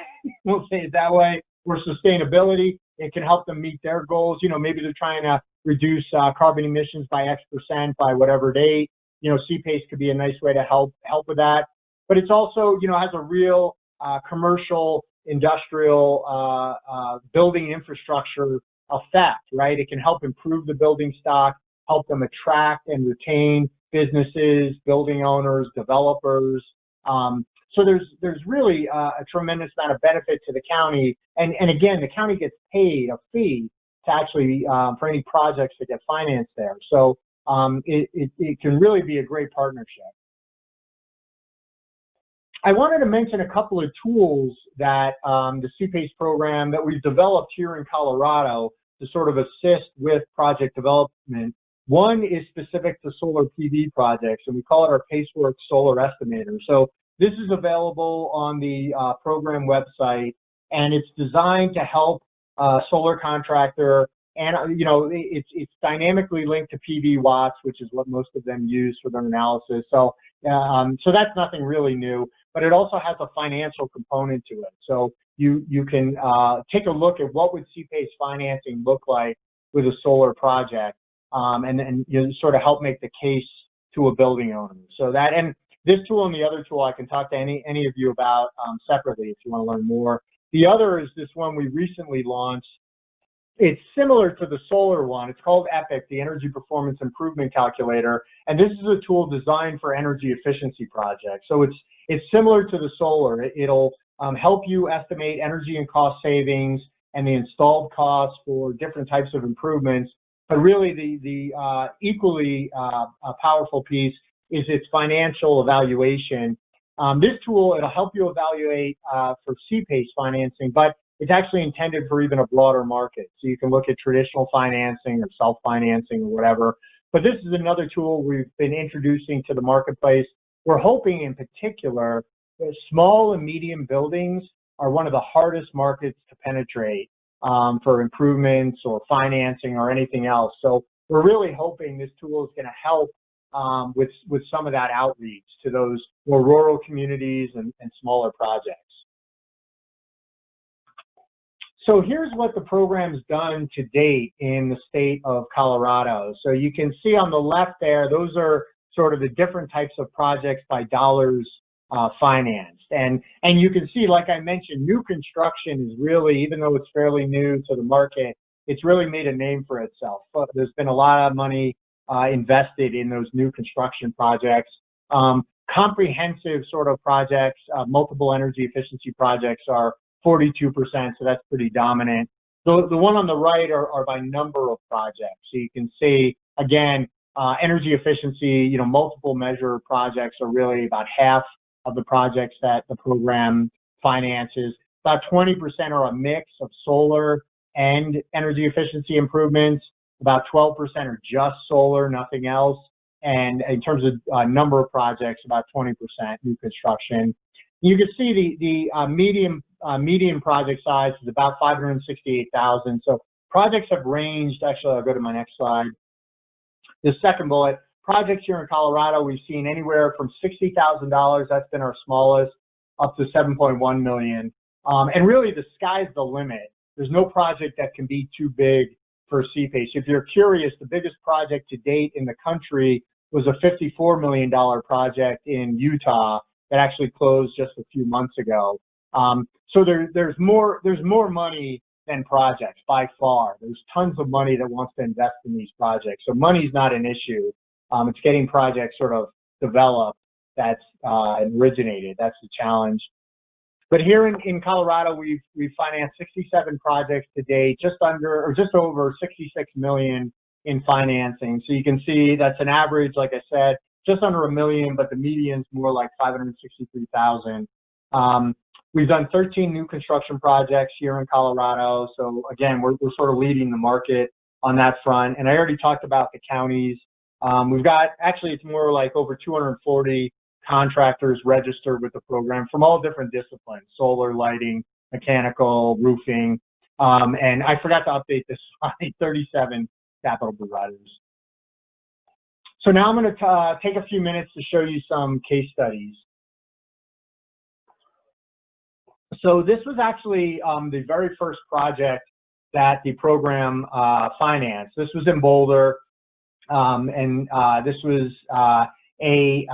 we'll say it that way, or sustainability. It can help them meet their goals. You know, maybe they're trying to reduce carbon emissions by X% by whatever date. You know, CPACE could be a nice way to help with that. But it's also, you know, has a real commercial, industrial, building infrastructure effect, right? It can help improve the building stock, help them attract and retain businesses, building owners, developers. So there's really a tremendous amount of benefit to the county. And again, the county gets paid a fee to actually, for any projects that get financed there. So it can really be a great partnership. I wanted to mention a couple of tools that the CPACE program that we've developed here in Colorado to sort of assist with project development. One is specific to solar PV projects, and we call it our PACEworks Solar Estimator. So this is available on the program website, and it's designed to help solar contractor. And you know, it's dynamically linked to PV watts, which is what most of them use for their analysis. So so that's nothing really new. but it also has a financial component to it. So you can take a look at what would CPACE financing look like with a solar project, and then you sort of help make the case to a building owner. So that, and this tool and the other tool I can talk to any of you about separately if you want to learn more. The other is this one we recently launched. It's similar to the solar one. It's called EPIC, the Energy Performance Improvement Calculator, and this is a tool designed for energy efficiency projects. So it's similar to the solar. It'll help you estimate energy and cost savings and the installed costs for different types of improvements. But really, the equally powerful piece is its financial evaluation. This tool, it'll help you evaluate for CPACE financing, but it's actually intended for even a broader market. So you can look at traditional financing or self-financing or whatever. But this is another tool we've been introducing to the marketplace. We're hoping in particular that small and medium buildings are one of the hardest markets to penetrate for improvements or financing or anything else. So we're really hoping this tool is going to help with some of that outreach to those more rural communities and smaller projects. So here's what the program's done to date in the state of Colorado. So you can see on the left there, those are sort of the different types of projects by dollars financed. And you can see, like I mentioned, new construction is really, even though it's fairly new to the market, it's really made a name for itself. But there's been a lot of money invested in those new construction projects. Comprehensive sort of projects, multiple energy efficiency projects are 42%, so that's pretty dominant. The one on the right are by number of projects. So you can see, again, energy efficiency, multiple measure projects are really about half of the projects that the program finances. About 20% are a mix of solar and energy efficiency improvements. About 12% are just solar, nothing else. And in terms of number of projects, about 20% new construction. You can see the median project size is about 568,000. So projects have ranged. Actually, I'll go to my next slide. The second bullet, projects here in Colorado, we've seen anywhere from $60,000, that's been our smallest, up to $7.1 million. And really, the sky's the limit. There's no project that can be too big for CPACE. If you're curious, the biggest project to date in the country was a $54 million project in Utah that actually closed just a few months ago. So there's more money than projects by far. There's tons of money that wants to invest in these projects. So money's not an issue. It's getting projects sort of developed that's originated. That's the challenge. But here in Colorado, we've financed 67 projects to date, just over 66 million in financing. So you can see that's an average, like I said, just under $1 million, but the median's more like 563,000. We've done 13 new construction projects here in Colorado. So again, we're sort of leading the market on that front. And I already talked about the counties. We've got, actually, it's more like over 240 contractors registered with the program from all different disciplines: solar, lighting, mechanical, roofing. And I forgot to update this slide, 37 capital providers. So now I'm going to take a few minutes to show you some case studies. So this was actually the very first project that the program financed. This was in Boulder, and this was they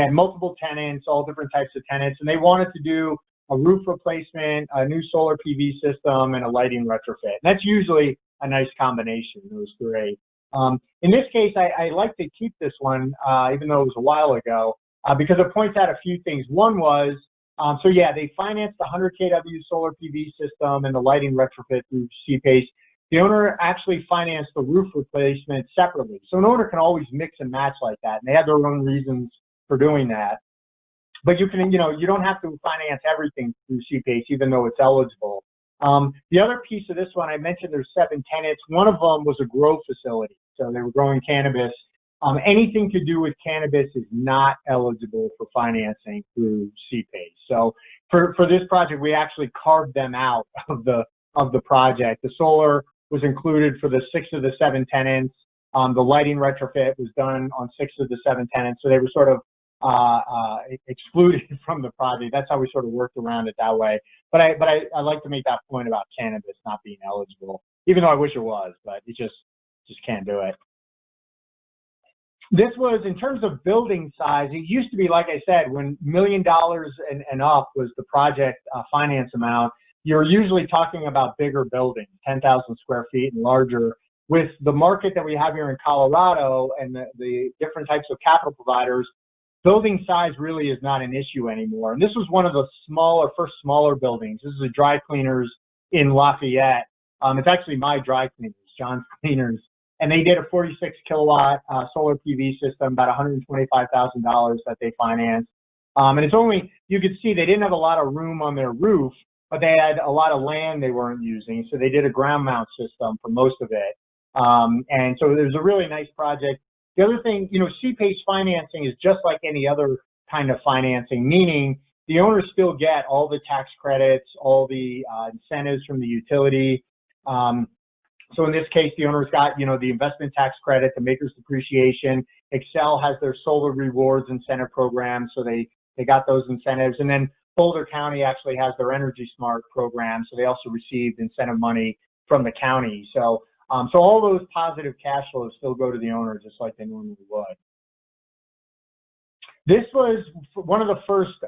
had multiple tenants, all different types of tenants, and they wanted to do a roof replacement, a new solar PV system, and a lighting retrofit. And that's usually a nice combination, those three. In this case, I like to keep this one, even though it was a while ago, because it points out a few things. One was, so yeah, they financed the 100 kW solar PV system and the lighting retrofit through CPACE. The owner actually financed the roof replacement separately. So an owner can always mix and match like that, and they had their own reasons for doing that. But you can, you don't have to finance everything through CPACE, even though it's eligible. The other piece of this one, I mentioned there's 7 tenants. One of them was a grow facility, so they were growing cannabis. Anything to do with cannabis is not eligible for financing through CPACE. So for this project, we actually carved them out of the project. The solar was included for the 6 of the 7 tenants. The lighting retrofit was done on 6 of the 7 tenants. So they were sort of excluded from the project. That's how we sort of worked around it that way. But I like to make that point about cannabis not being eligible, even though I wish it was, but it just can't do it. This was, in terms of building size, it used to be, like I said, when $1 million and up was the project finance amount, you're usually talking about bigger buildings, 10,000 square feet and larger. With the market that we have here in Colorado and the different types of capital providers, building size really is not an issue anymore. And this was one of the first smaller buildings. This is a dry cleaners in Lafayette. It's actually my dry cleaners, John's Cleaners. And they did a 46 kilowatt solar PV system, about $125,000 that they financed. And it's only, you could see they didn't have a lot of room on their roof, but they had a lot of land they weren't using. So they did a ground mount system for most of it. And so it was a really nice project. The other thing, CPACE financing is just like any other kind of financing, meaning the owners still get all the tax credits, all the incentives from the utility. So in this case, the owners got, the investment tax credit, the maker's depreciation. Excel has their solar rewards incentive program, so they got those incentives. And then Boulder County actually has their Energy Smart program, so they also received incentive money from the county. So all those positive cash flows still go to the owner just like they normally would. This was one of the first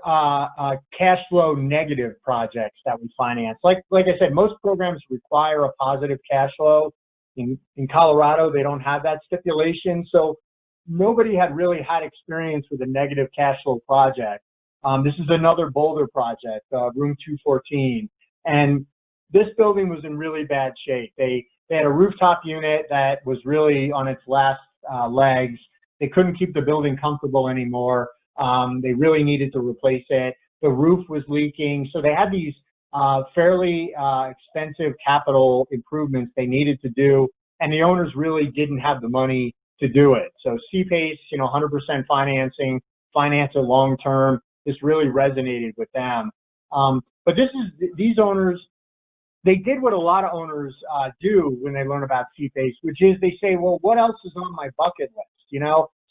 cash flow negative projects that we financed. Like I said, most programs require a positive cash flow. In Colorado, they don't have that stipulation, so nobody had really had experience with a negative cash flow project. This is another Boulder project, room 214, and this building was in really bad shape. They had a rooftop unit that was really on its last legs. They couldn't keep the building comfortable anymore. They really needed to replace it. The roof was leaking. So they had these fairly expensive capital improvements they needed to do, and the owners really didn't have the money to do it. So CPACE, 100% financing, finance it long term, this really resonated with them. But these owners, they did what a lot of owners do when they learn about CPACE, which is they say, well, what else is on my bucket list?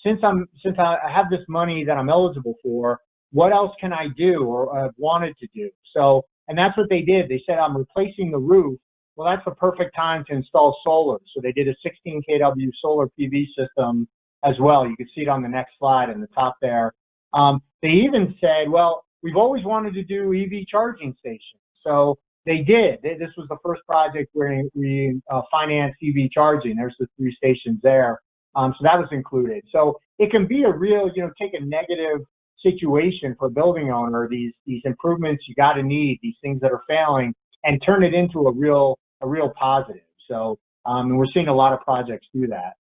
Since I have this money that I'm eligible for, what else can I do or I've wanted to do? So, and that's what they did. They said, I'm replacing the roof. Well, that's the perfect time to install solar. So they did a 16 kW solar PV system as well. You can see it on the next slide in the top there. They even said, well, we've always wanted to do EV charging stations. So they did. This was the first project where we financed EV charging. There's the 3 stations there. So that was included. So it can be a real, take a negative situation for a building owner, these improvements you got to need, these things that are failing, and turn it into a real positive. So and we're seeing a lot of projects do that.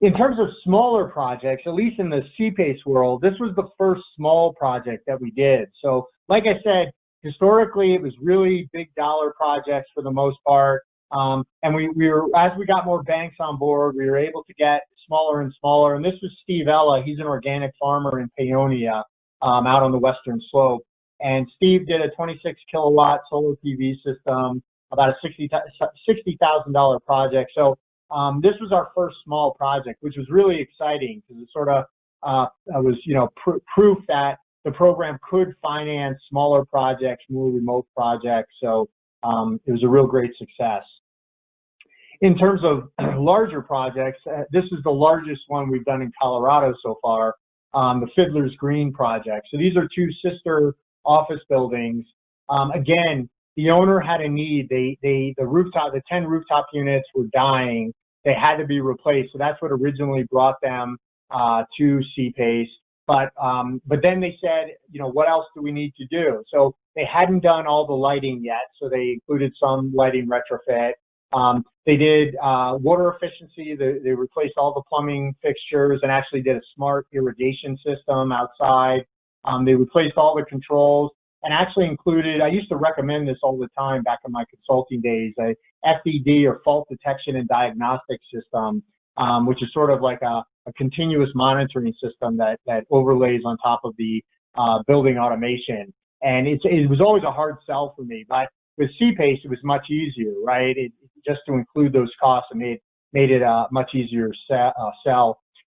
In terms of smaller projects, at least in the CPACE world, this was the first small project that we did. So like I said, historically, it was really big dollar projects for the most part. And we were, as we got more banks on board, we were able to get smaller and smaller. And this was Steve Ella. He's an organic farmer in Paonia, out on the western slope. And Steve did a 26 kilowatt solar PV system, about a $60,000 project. So this was our first small project, which was really exciting because it sort of was, proof that the program could finance smaller projects, more remote projects. So it was a real great success. In terms of larger projects, this is the largest one we've done in Colorado so far, the Fiddler's Green project. So these are 2 sister office buildings. Again, the owner had a need. The 10 rooftop units were dying. They had to be replaced. So that's what originally brought them to CPACE. But then they said, what else do we need to do? So they hadn't done all the lighting yet, so they included some lighting retrofit. They did water efficiency. They replaced all the plumbing fixtures and actually did a smart irrigation system outside. They replaced all the controls and actually included, I used to recommend this all the time back in my consulting days, a FDD or fault detection and diagnostic system, which is sort of like a continuous monitoring system that overlays on top of the building automation. And it was always a hard sell for me, but with CPACE, it was much easier, right? Just to include those costs, it made it a much easier sell.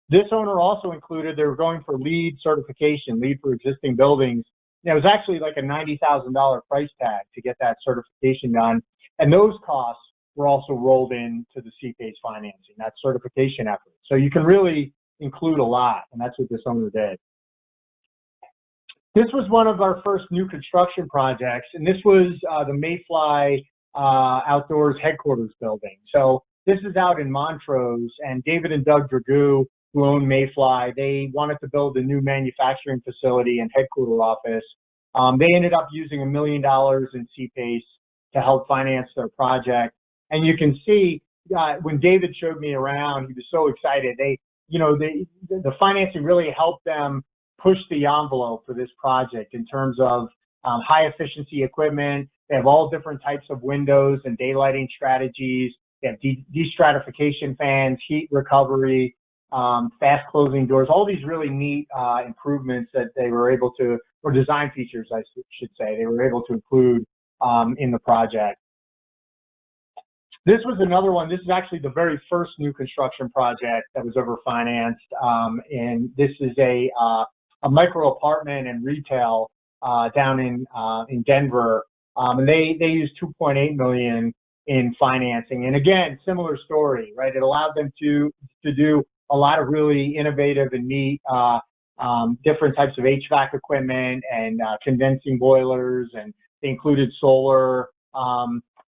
This owner also included, they were going for LEED certification, LEED for existing buildings. And it was actually like a $90,000 price tag to get that certification done. And those costs were also rolled into the CPACE financing, that certification effort. So you can really include a lot, and that's what this owner did. This was one of our first new construction projects, and this was the Mayfly Outdoors headquarters building. So this is out in Montrose, and David and Doug Dragoo, who own Mayfly, they wanted to build a new manufacturing facility and headquarter office. They ended up using $1 million in CPACE to help finance their project. And you can see when David showed me around, he was so excited. The financing really helped them push the envelope for this project in terms of high efficiency equipment. They have all different types of windows and daylighting strategies. They have de-stratification fans, heat recovery, fast closing doors, all these really neat improvements that they were able to, or design features, I should say, they were able to include in the project. This was another one. This is actually the very first new construction project that was ever financed, and this is a micro apartment and retail down in Denver, and they used $2.8 million in financing. And again, similar story, right? It allowed them to do a lot of really innovative and neat different types of HVAC equipment and condensing boilers, and they included solar.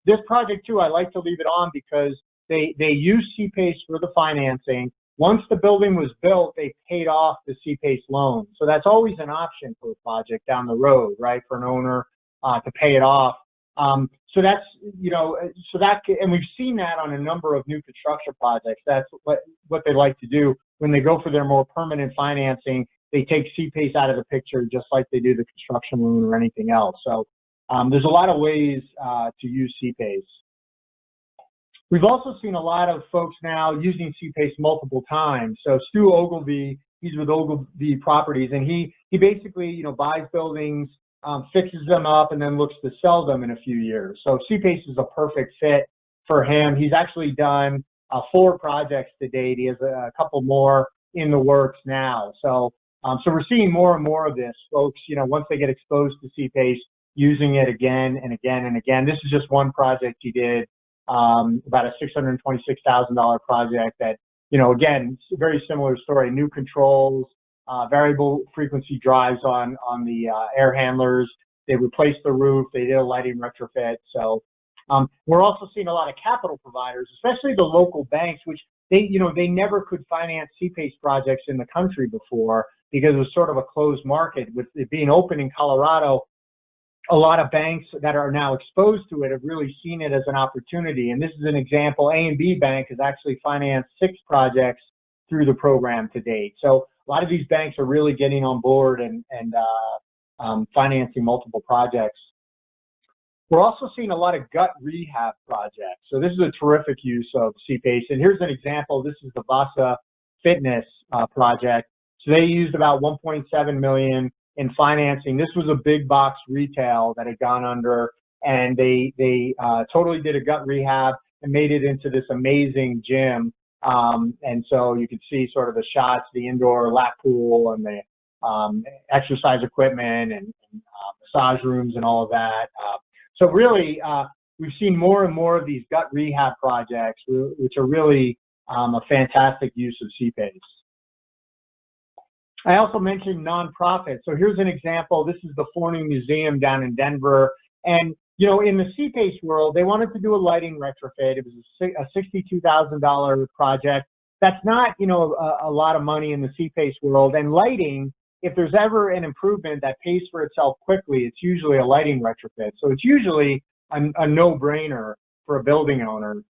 This project too, I like to leave it on because they used CPACE for the financing. Once the building was built, they paid off the CPACE loan. So that's always an option for a project down the road, right, for an owner to pay it off. So that's, and we've seen that on a number of new construction projects. That's what they like to do. When they go for their more permanent financing, they take CPACE out of the picture just like they do the construction loan or anything else. So there's a lot of ways to use CPACE. We've also seen a lot of folks now using CPACE multiple times. So Stu Ogilvie, he's with Ogilvie Properties, and he basically, buys buildings, fixes them up, and then looks to sell them in a few years. So CPACE is a perfect fit for him. He's actually done 4 projects to date. He has a couple more in the works now. So we're seeing more and more of this, folks, once they get exposed to CPACE, using it again and again and again. This is just one project he did, about a $626,000 project that, again, very similar story, new controls, variable frequency drives on the air handlers. They replaced the roof. They did a lighting retrofit. So we're also seeing a lot of capital providers, especially the local banks, which they never could finance CPACE projects in the country before because it was sort of a closed market. With it being open in Colorado, a lot of banks that are now exposed to it have really seen it as an opportunity. And this is an example. A&B Bank has actually financed 6 projects through the program to date. So a lot of these banks are really getting on board and financing multiple projects. We're also seeing a lot of gut rehab projects. So this is a terrific use of CPACE. And here's an example. This is the Vasa Fitness project. So they used about $1.7 million in financing. This was a big box retail that had gone under, and they totally did a gut rehab and made it into this amazing gym. And so you could see sort of the shots, the indoor lap pool and the exercise equipment and massage rooms and all of that. So really, we've seen more and more of these gut rehab projects, which are really a fantastic use of CPACE. I also mentioned nonprofits. So here's an example. This is the Forney Museum down in Denver. And, in the CPACE world, they wanted to do a lighting retrofit. It was a $62,000 project. That's not, a lot of money in the CPACE world. And lighting, if there's ever an improvement that pays for itself quickly, it's usually a lighting retrofit. So it's usually a no-brainer for a building owner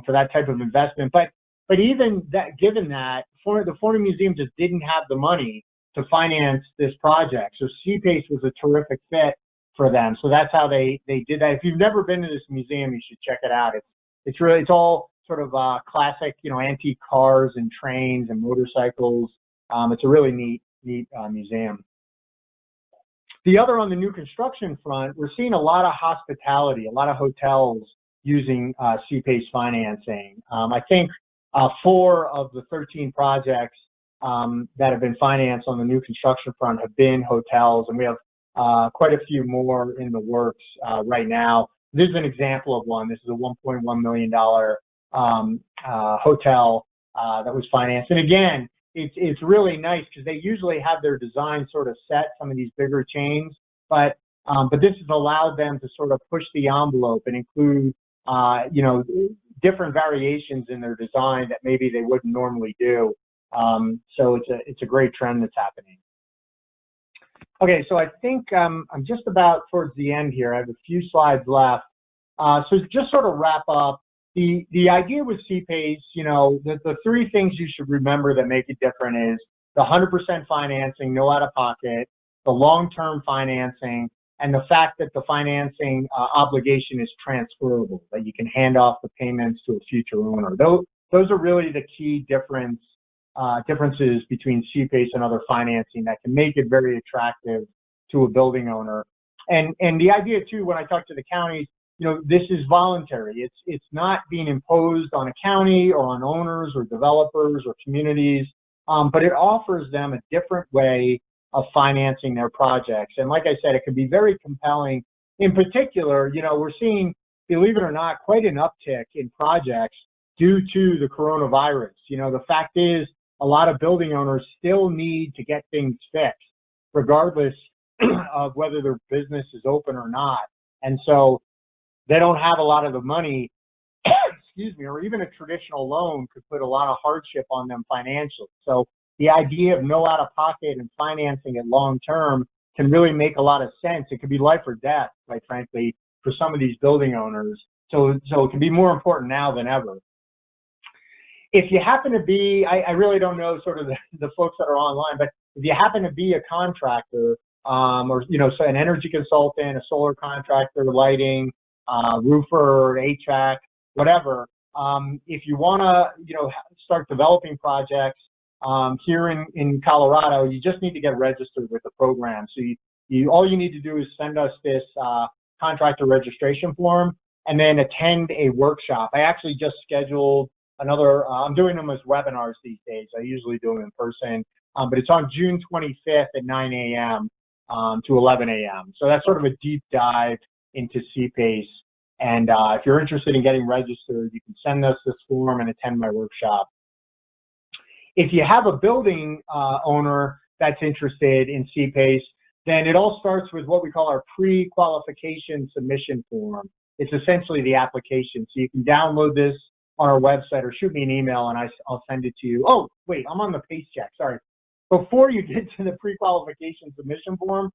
for that type of investment. But even that, given that, the Forney Museum just didn't have the money to finance this project. So CPACE was a terrific fit for them. So that's how they did that. If you've never been to this museum, you should check it out. It's all sort of classic, antique cars and trains and motorcycles. It's a really neat museum. The other, on the new construction front, we're seeing a lot of hospitality, a lot of hotels using CPACE financing. I think 4 of the 13 projects that have been financed on the new construction front have been hotels, and we have quite a few more in the works right now. This is an example of one. This is a $1.1 million hotel that was financed. And again, it's really nice because they usually have their design sort of set, some of these bigger chains, but this has allowed them to sort of push the envelope and include, different variations in their design that maybe they wouldn't normally do. So it's a great trend that's happening. Okay, so I think I'm just about towards the end here. I have a few slides left. So just sort of wrap up, the idea with CPACE, the three things you should remember that make it different is the 100% financing, no out-of-pocket, the long-term financing, and the fact that the financing obligation is transferable, that you can hand off the payments to a future owner. Those are really the key differences between CPACE and other financing that can make it very attractive to a building owner. And the idea too, when I talk to the counties, this is voluntary. It's not being imposed on a county or on owners or developers or communities, but it offers them a different way of financing their projects. And like I said, it can be very compelling. In particular, we're seeing, believe it or not, quite an uptick in projects due to the coronavirus. The fact is, a lot of building owners still need to get things fixed, regardless of whether their business is open or not. And so they don't have a lot of the money, excuse me, or even a traditional loan could put a lot of hardship on them financially. So the idea of no out-of-pocket and financing it long-term can really make a lot of sense. It could be life or death, quite frankly, for some of these building owners. So it can be more important now than ever. If you happen to be, I really don't know sort of the folks that are online, but if you happen to be a contractor, or, so an energy consultant, a solar contractor, lighting, roofer, HVAC, whatever, if you want to, start developing projects, here in Colorado, you just need to get registered with the program. So all you need to do is send us this contractor registration form and then attend a workshop. I actually just scheduled another, I'm doing them as webinars these days. I usually do them in person, but it's on June 25th at 9 a.m. To 11 a.m. So that's sort of a deep dive into CPACE. And if you're interested in getting registered, you can send us this form and attend my workshop. If you have a building owner that's interested in CPACE, then it all starts with what we call our pre-qualification submission form. It's essentially the application. So you can download this on our website or shoot me an email and I'll send it to you. Oh, wait, I'm on the PACE check, sorry. Before you get to the pre-qualification submission form,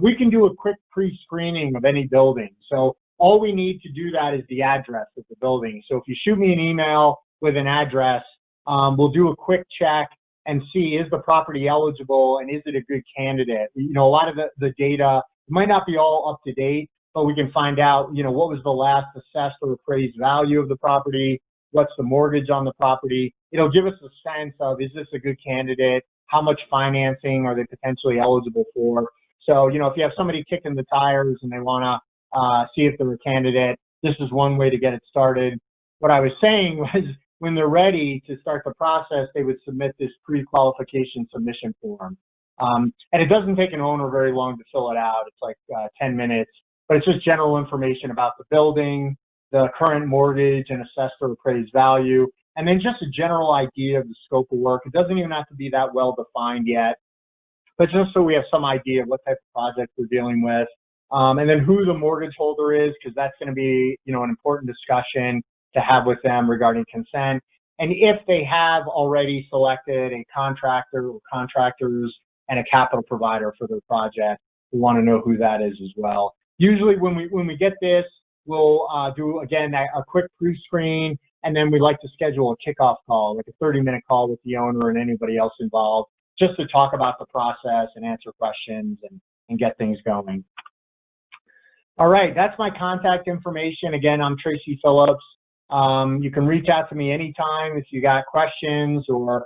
we can do a quick pre-screening of any building. So all we need to do that is the address of the building. So if you shoot me an email with an address, we'll do a quick check and see, is the property eligible and is it a good candidate? A lot of the data might not be all up to date, but we can find out, what was the last assessed or appraised value of the property? What's the mortgage on the property? It'll give us a sense of, is this a good candidate? How much financing are they potentially eligible for? So, if you have somebody kicking the tires and they want to see if they're a candidate, this is one way to get it started. What I was saying was, when they're ready to start the process, they would submit this pre-qualification submission form. And it doesn't take an owner very long to fill it out. It's like 10 minutes, but it's just general information about the building, the current mortgage and assessed or appraised value, and then just a general idea of the scope of work. It doesn't even have to be that well defined yet, but just so we have some idea of what type of project we're dealing with. And then who the mortgage holder is, because that's going to be, an important discussion to have with them regarding consent. And if they have already selected a contractor or contractors and a capital provider for their project, we want to know who that is as well. Usually when we get this, we'll do, again, a quick pre-screen, and then we like to schedule a kickoff call, like a 30-minute call with the owner and anybody else involved, just to talk about the process and answer questions and get things going. All right, that's my contact information. Again, I'm Tracy Phillips. You can reach out to me anytime if you got questions or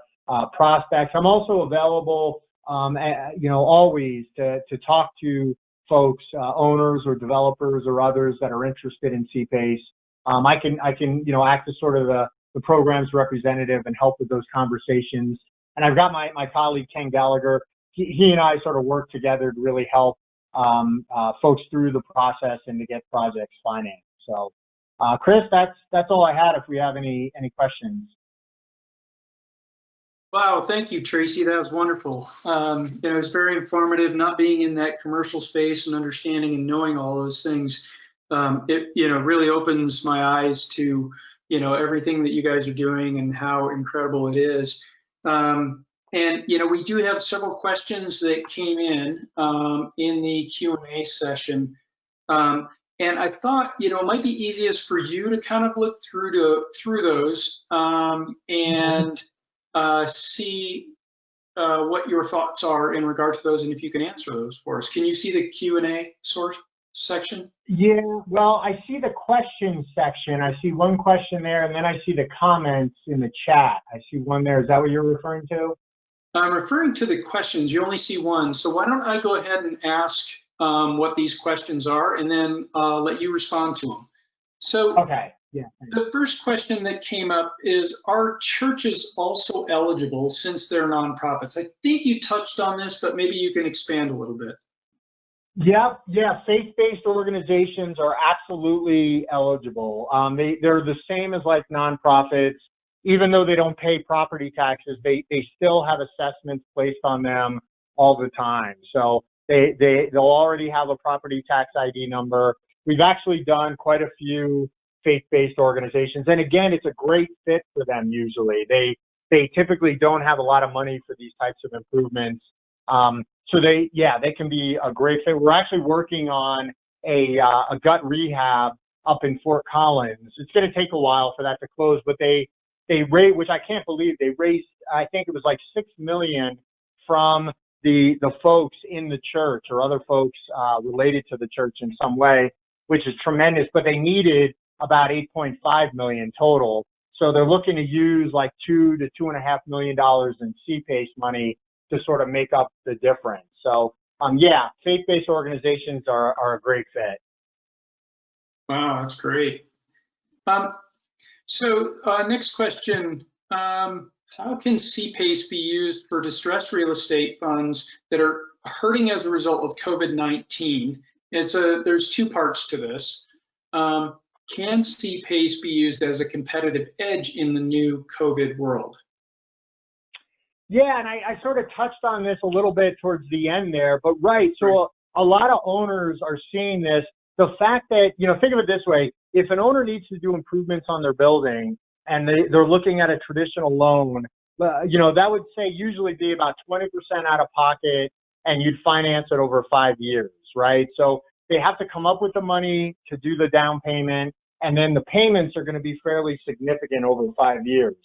prospects. I'm also available, always to talk to folks, owners or developers or others that are interested in CPACE. I can act as sort of the program's representative and help with those conversations. And I've got my colleague, Ken Gallagher. He and I sort of work together to really help folks through the process and to get projects financed. So, Chris, that's all I had. If we have any questions. Wow, thank you, Tracy. That was wonderful. It was very informative. Not being in that commercial space and understanding and knowing all those things, it really opens my eyes to everything that you guys are doing and how incredible it is. And we do have several questions that came in the Q&A session. And I thought, it might be easiest for you to kind of look through those and see what your thoughts are in regard to those, and if you can answer those for us. Can you see the Q&A section? Yeah, well, I see the question section. I see one question there, and then I see the comments in the chat. I see one there. Is that what you're referring to? I'm referring to the questions. You only see one. So why don't I go ahead and ask what these questions are, and then let you respond to them. So okay. Yeah. The first question that came up is, are churches also eligible since they're nonprofits? I think you touched on this, but maybe you can expand a little bit. Yeah. Faith-based organizations are absolutely eligible. They're the same as like nonprofits. Even though they don't pay property taxes, they still have assessments placed on them all the time. So they'll already have a property tax ID number. We've actually done quite a few faith-based organizations, and again, it's a great fit for them. Usually, they typically don't have a lot of money for these types of improvements. So they can be a great fit. We're actually working on a gut rehab up in Fort Collins. It's going to take a while for that to close, but they raised, which I can't believe, they raised, I think it was like $6 million from the folks in the church or other folks related to the church in some way, which is tremendous. But they needed about $8.5 million total. So they're looking to use like $2 to $2.5 million in CPACE money to sort of make up the difference. So faith-based organizations are a great fit. Wow, that's great. So next question, how can CPACE be used for distressed real estate funds that are hurting as a result of COVID-19? There's two parts to this. Can CPACE be used as a competitive edge in the new COVID world? Yeah, and I sort of touched on this a little bit towards the end there, but right, so a lot of owners are seeing this. The fact that, think of it this way, if an owner needs to do improvements on their building and they're looking at a traditional loan, that would say usually be about 20% out of pocket, and you'd finance it over 5 years, right? So they have to come up with the money to do the down payment, and then the payments are going to be fairly significant over 5 years.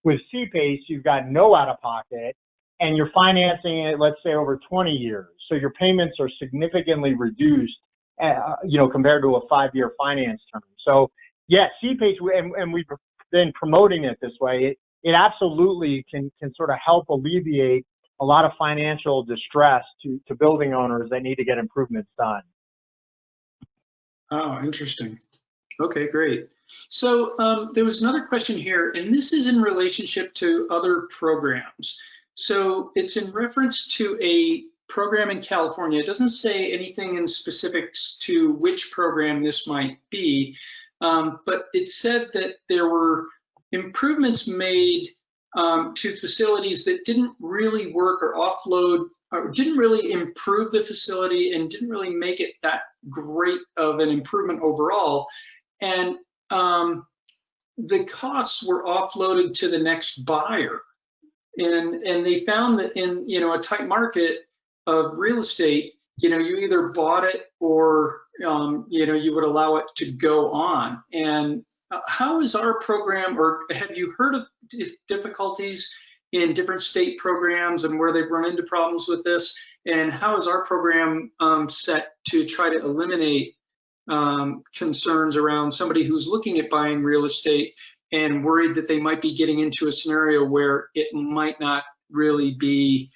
With CPACE, you've got no out of pocket, and you're financing it, let's say, over 20 years. So your payments are significantly reduced, compared to a 5-year finance term. So yeah, CPACE, and we've been promoting it this way. It absolutely can sort of help alleviate a lot of financial distress to building owners that need to get improvements done. Oh, interesting. Okay, great. So there was another question here, and this is in relationship to other programs. So it's in reference to a program in California. It doesn't say anything in specifics to which program this might be, but it said that there were improvements made to facilities that didn't really work or offload, or didn't really improve the facility and didn't really make it that great of an improvement overall. And the costs were offloaded to the next buyer. And they found that in a tight market of real estate, you either bought it or you would allow it to go on. And how is our program, or have you heard of difficulties in different state programs and where they've run into problems with this? And how is our program set to try to eliminate concerns around somebody who's looking at buying real estate and worried that they might be getting into a scenario where it might not really be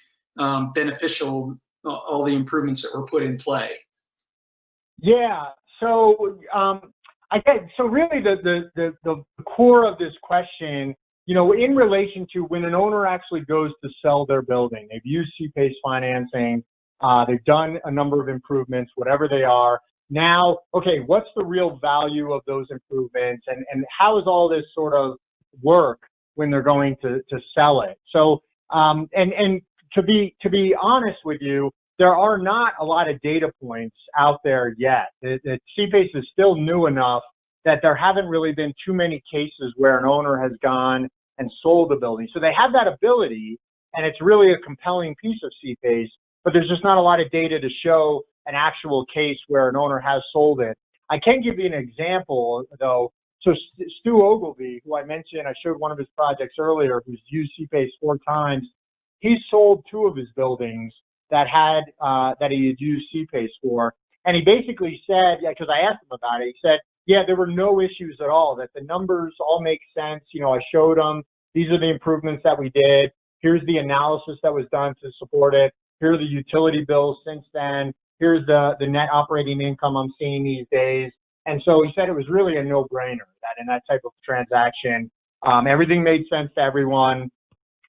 beneficial, all the improvements that were put in play? Yeah, so so really the core of this question, in relation to when an owner actually goes to sell their building, they've used CPACE financing, they've done a number of improvements, whatever they are. Now, okay, what's the real value of those improvements, and how does all this sort of work when they're going to sell it? So, and to be honest with you, there are not a lot of data points out there yet. The CPACE is still new enough that there haven't really been too many cases where an owner has gone and sold a building. So they have that ability, and it's really a compelling piece of CPACE, but there's just not a lot of data to show an actual case where an owner has sold it. I can give you an example, though. So Stu Ogilvy, who I mentioned, I showed one of his projects earlier, who's used CPACE 4 times. He sold 2 of his buildings that he had used CPACE for, and he basically said, yeah, because I asked him about it, he said, yeah, there were no issues at all, that the numbers all make sense. I showed him, these are the improvements that we did. Here's the analysis that was done to support it. Here are the utility bills since then. Here's the net operating income I'm seeing these days. And so he said it was really a no-brainer that in that type of transaction, everything made sense to everyone.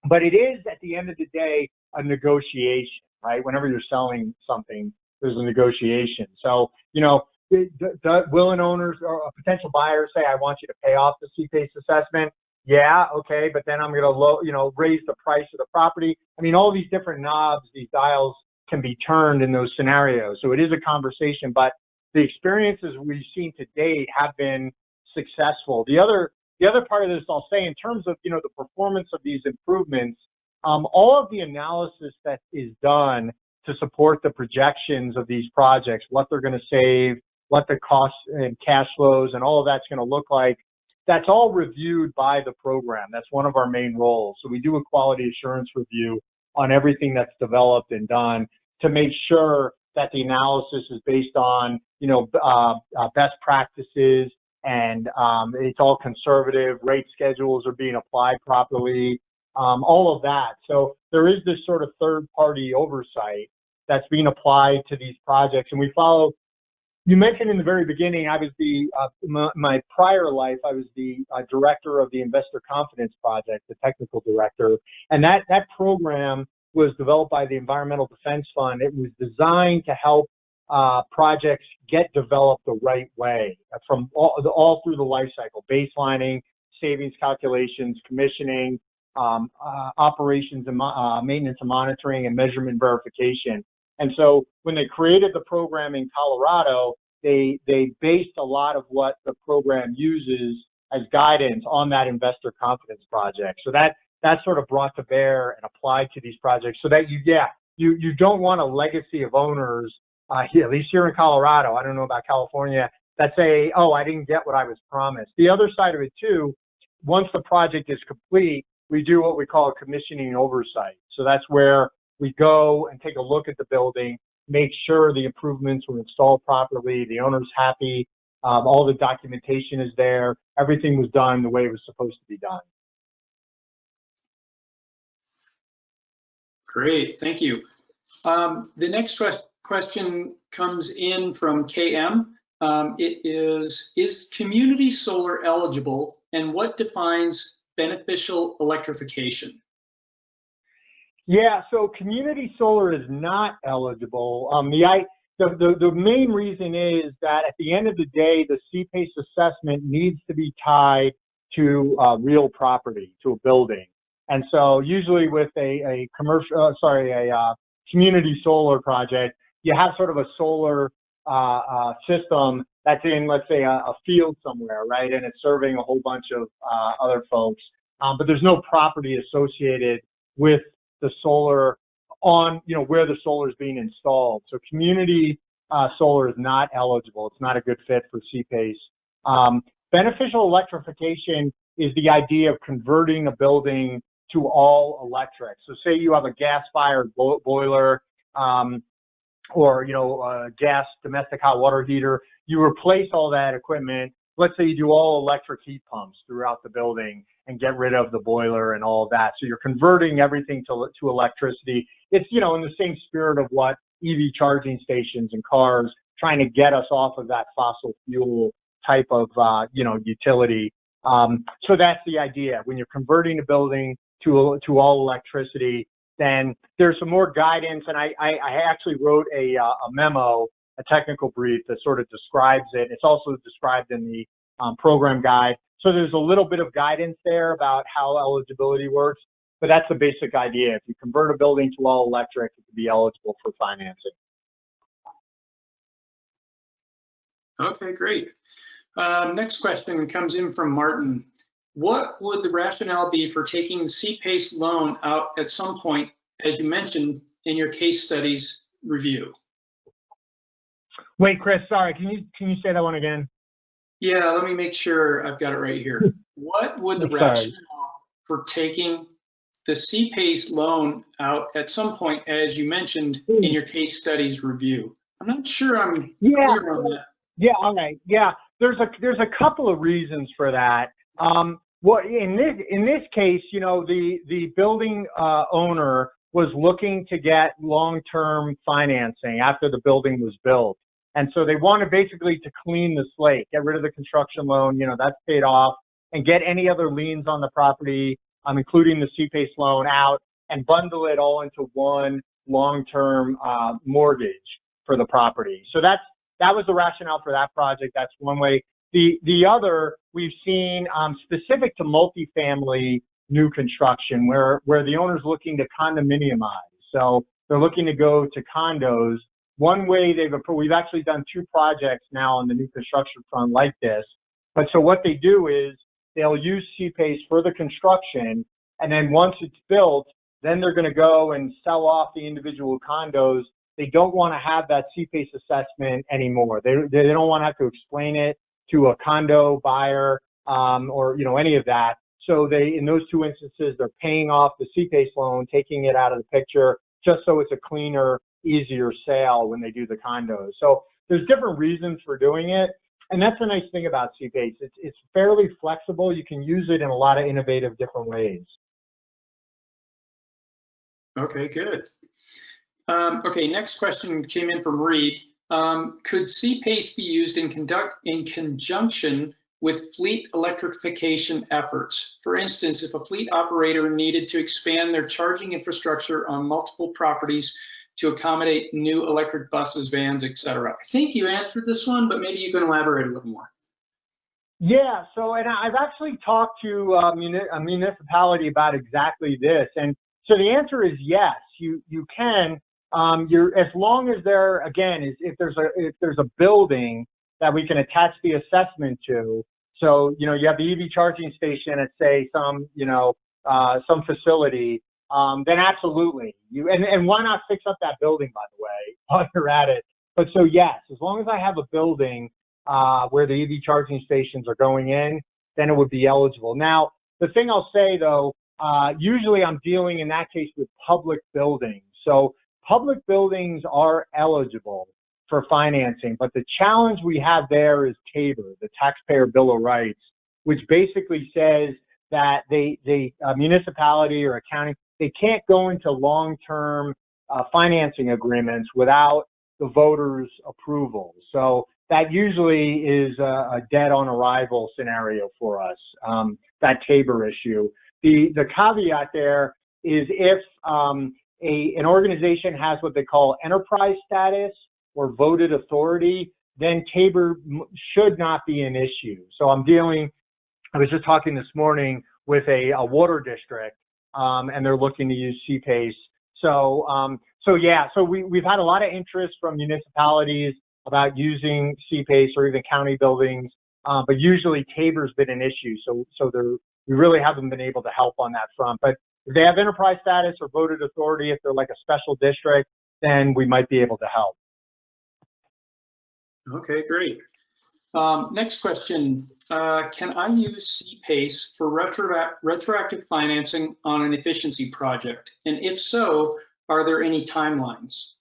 But it is, at the end of the day, a negotiation, right? Whenever you're selling something, there's a negotiation. So, will an owner or a potential buyer say, I want you to pay off the CPACE assessment? Yeah, okay, but then I'm going to raise the price of the property. I mean, all these different knobs, these dials can be turned in those scenarios. So it is a conversation, but the experiences we've seen to date have been successful. The other part of this, I'll say, in terms of, the performance of these improvements, all of the analysis that is done to support the projections of these projects, what they're going to save, what the costs and cash flows and all of that's going to look like, that's all reviewed by the program. That's one of our main roles. So we do a quality assurance review on everything that's developed and done to make sure that the analysis is based on, best practices, and it's all conservative, rate schedules are being applied properly, all of that. So there is this sort of third-party oversight that's being applied to these projects, and we follow. You mentioned in the very beginning, I was my prior life, I was the director of the Investor Confidence Project, the technical director, and that program was developed by the Environmental Defense Fund. It was designed to help projects get developed the right way from all through the life cycle: baselining, savings calculations, commissioning, operations and maintenance and monitoring, and measurement verification. And so when they created the program in Colorado, they based a lot of what the program uses as guidance on that Investor Confidence Project. So that's sort of brought to bear and applied to these projects, so that you don't want a legacy of owners, at least here in Colorado, I don't know about California, that say, oh, I didn't get what I was promised. The other side of it too, once the project is complete, we do what we call a commissioning oversight. So that's where we go and take a look at the building, make sure the improvements were installed properly, the owner's happy, all the documentation is there, everything was done the way it was supposed to be done. Great, thank you. The next question comes in from KM. It is community solar eligible, and what defines beneficial electrification? Yeah, so community solar is not eligible. The main reason is that at the end of the day, the CPACE assessment needs to be tied to real property, to a building. And so usually with a community solar project, you have sort of a solar system that's in, let's say, a field somewhere, right? And it's serving a whole bunch of other folks. But there's no property associated with the solar on, where the solar is being installed. So community solar is not eligible. It's not a good fit for CPACE. Beneficial electrification is the idea of converting a building to all electric. So say you have a gas-fired boiler or a gas domestic hot water heater. You replace all that equipment. Let's say you do all electric heat pumps throughout the building and get rid of the boiler and all of that. So you're converting everything to electricity. It's, in the same spirit of what EV charging stations and cars, trying to get us off of that fossil fuel type of, utility. So that's the idea. When you're converting a building to all electricity, then there's some more guidance. And I actually wrote a memo, a technical brief that sort of describes it. It's also described in the program guide. So there's a little bit of guidance there about how eligibility works, but that's the basic idea. If you convert a building to all electric, it can be eligible for financing. Okay, great. Next question comes in from Martin. What would the rationale be for taking the CPACE loan out at some point, as you mentioned in your case studies review? Wait, Chris, sorry, can you say that one again? Yeah, let me make sure I've got it right here. What would the rationale for taking the CPACE loan out at some point, as you mentioned in your case studies review? I'm not sure I'm clear on that. Yeah, all right. Yeah, there's a couple of reasons for that. Well, in this case, you know, the building owner was looking to get long-term financing after the building was built. And so they wanted basically to clean the slate, get rid of the construction loan, you know, that's paid off, and get any other liens on the property, including the CPACE loan, out and bundle it all into one long-term mortgage for the property. So that was the rationale for that project. That's one way. The other we've seen specific to multifamily new construction where the owner's looking to condominiumize. So they're looking to go to condos. One way we've actually done 2 projects now on the new construction front like this. But so what they do is they'll use CPACE for the construction, and then once it's built, then they're going to go and sell off the individual condos. They don't want to have that CPACE assessment anymore. They don't want to have to explain it to a condo buyer or, you know, any of that. So in those 2 instances, they're paying off the CPACE loan, taking it out of the picture, just so it's a cleaner, easier sale when they do the condos. So there's different reasons for doing it. And that's the nice thing about CPACE. It's fairly flexible. You can use it in a lot of innovative different ways. Okay, good. Okay, next question came in from Reed. Could CPACE be used in conjunction with fleet electrification efforts? For instance, if a fleet operator needed to expand their charging infrastructure on multiple properties to accommodate new electric buses, vans, etc. I think you answered this one, but maybe you can elaborate a little more. Yeah, so, and I've actually talked to a municipality about exactly this. And so the answer is yes, you can. As long as there, again, if there's a building that we can attach the assessment to. So, you know, you have the EV charging station at, say, some facility, then absolutely. And why not fix up that building, by the way, while you're at it? But so yes, as long as I have a building where the EV charging stations are going in, then it would be eligible. Now, the thing I'll say though, usually I'm dealing in that case with public buildings. So public buildings are eligible for financing, but the challenge we have there is TABOR, the Taxpayer Bill of Rights, which basically says that a municipality or a county, they can't go into long-term financing agreements without the voters' approval. So that usually is a dead on arrival scenario for us, that TABOR issue. The caveat there is if an organization has what they call enterprise status or voted authority, then TABOR should not be an issue. So I was just talking this morning with a water district, and they're looking to use CPACE. So we've had a lot of interest from municipalities about using CPACE or even county buildings, but usually TABOR's been an issue. So we really haven't been able to help on that front. But if they have enterprise status or voted authority, if they're like a special district, then we might be able to help. Okay, great. Next question. Can I use CPACE for retroactive financing on an efficiency project? And if so, are there any timelines?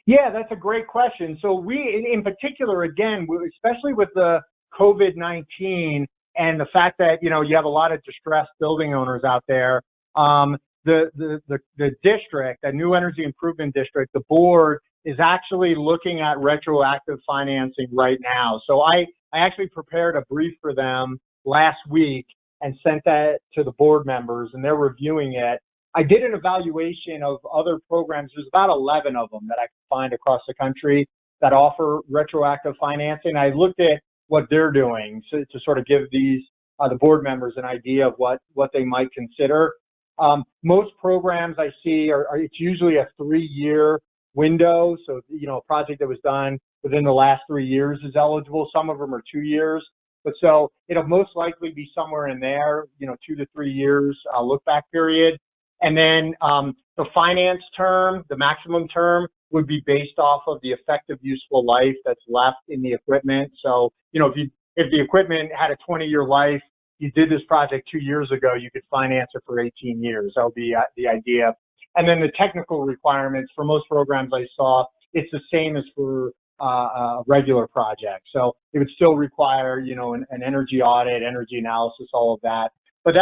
Yeah, that's a great question. So we, in particular, again, especially with the COVID-19 and the fact that, you know, you have a lot of distressed building owners out there, the district, the New Energy Improvement District, the board is actually looking at retroactive financing right now. So I actually prepared a brief for them last week and sent that to the board members, and they're reviewing it. I did an evaluation of other programs. There's about 11 of them that I could find across the country that offer retroactive financing. I looked at what they're doing to sort of give these the board members an idea of what they might consider. Most programs I see it's usually a 3-year window. So, a project that was done within the last 3 years is eligible. Some of them are 2 years. But so it'll most likely be somewhere in there, 2 to 3 years look back period. And then the finance term, the maximum term, would be based off of the effective useful life that's left in the equipment. So, if the equipment had a 20-year life, you did this project 2 years ago, you could finance it for 18 years. That would be the idea. And then the technical requirements for most programs I saw, it's the same as for a regular project. So it would still require, an energy audit, energy analysis, all of that. But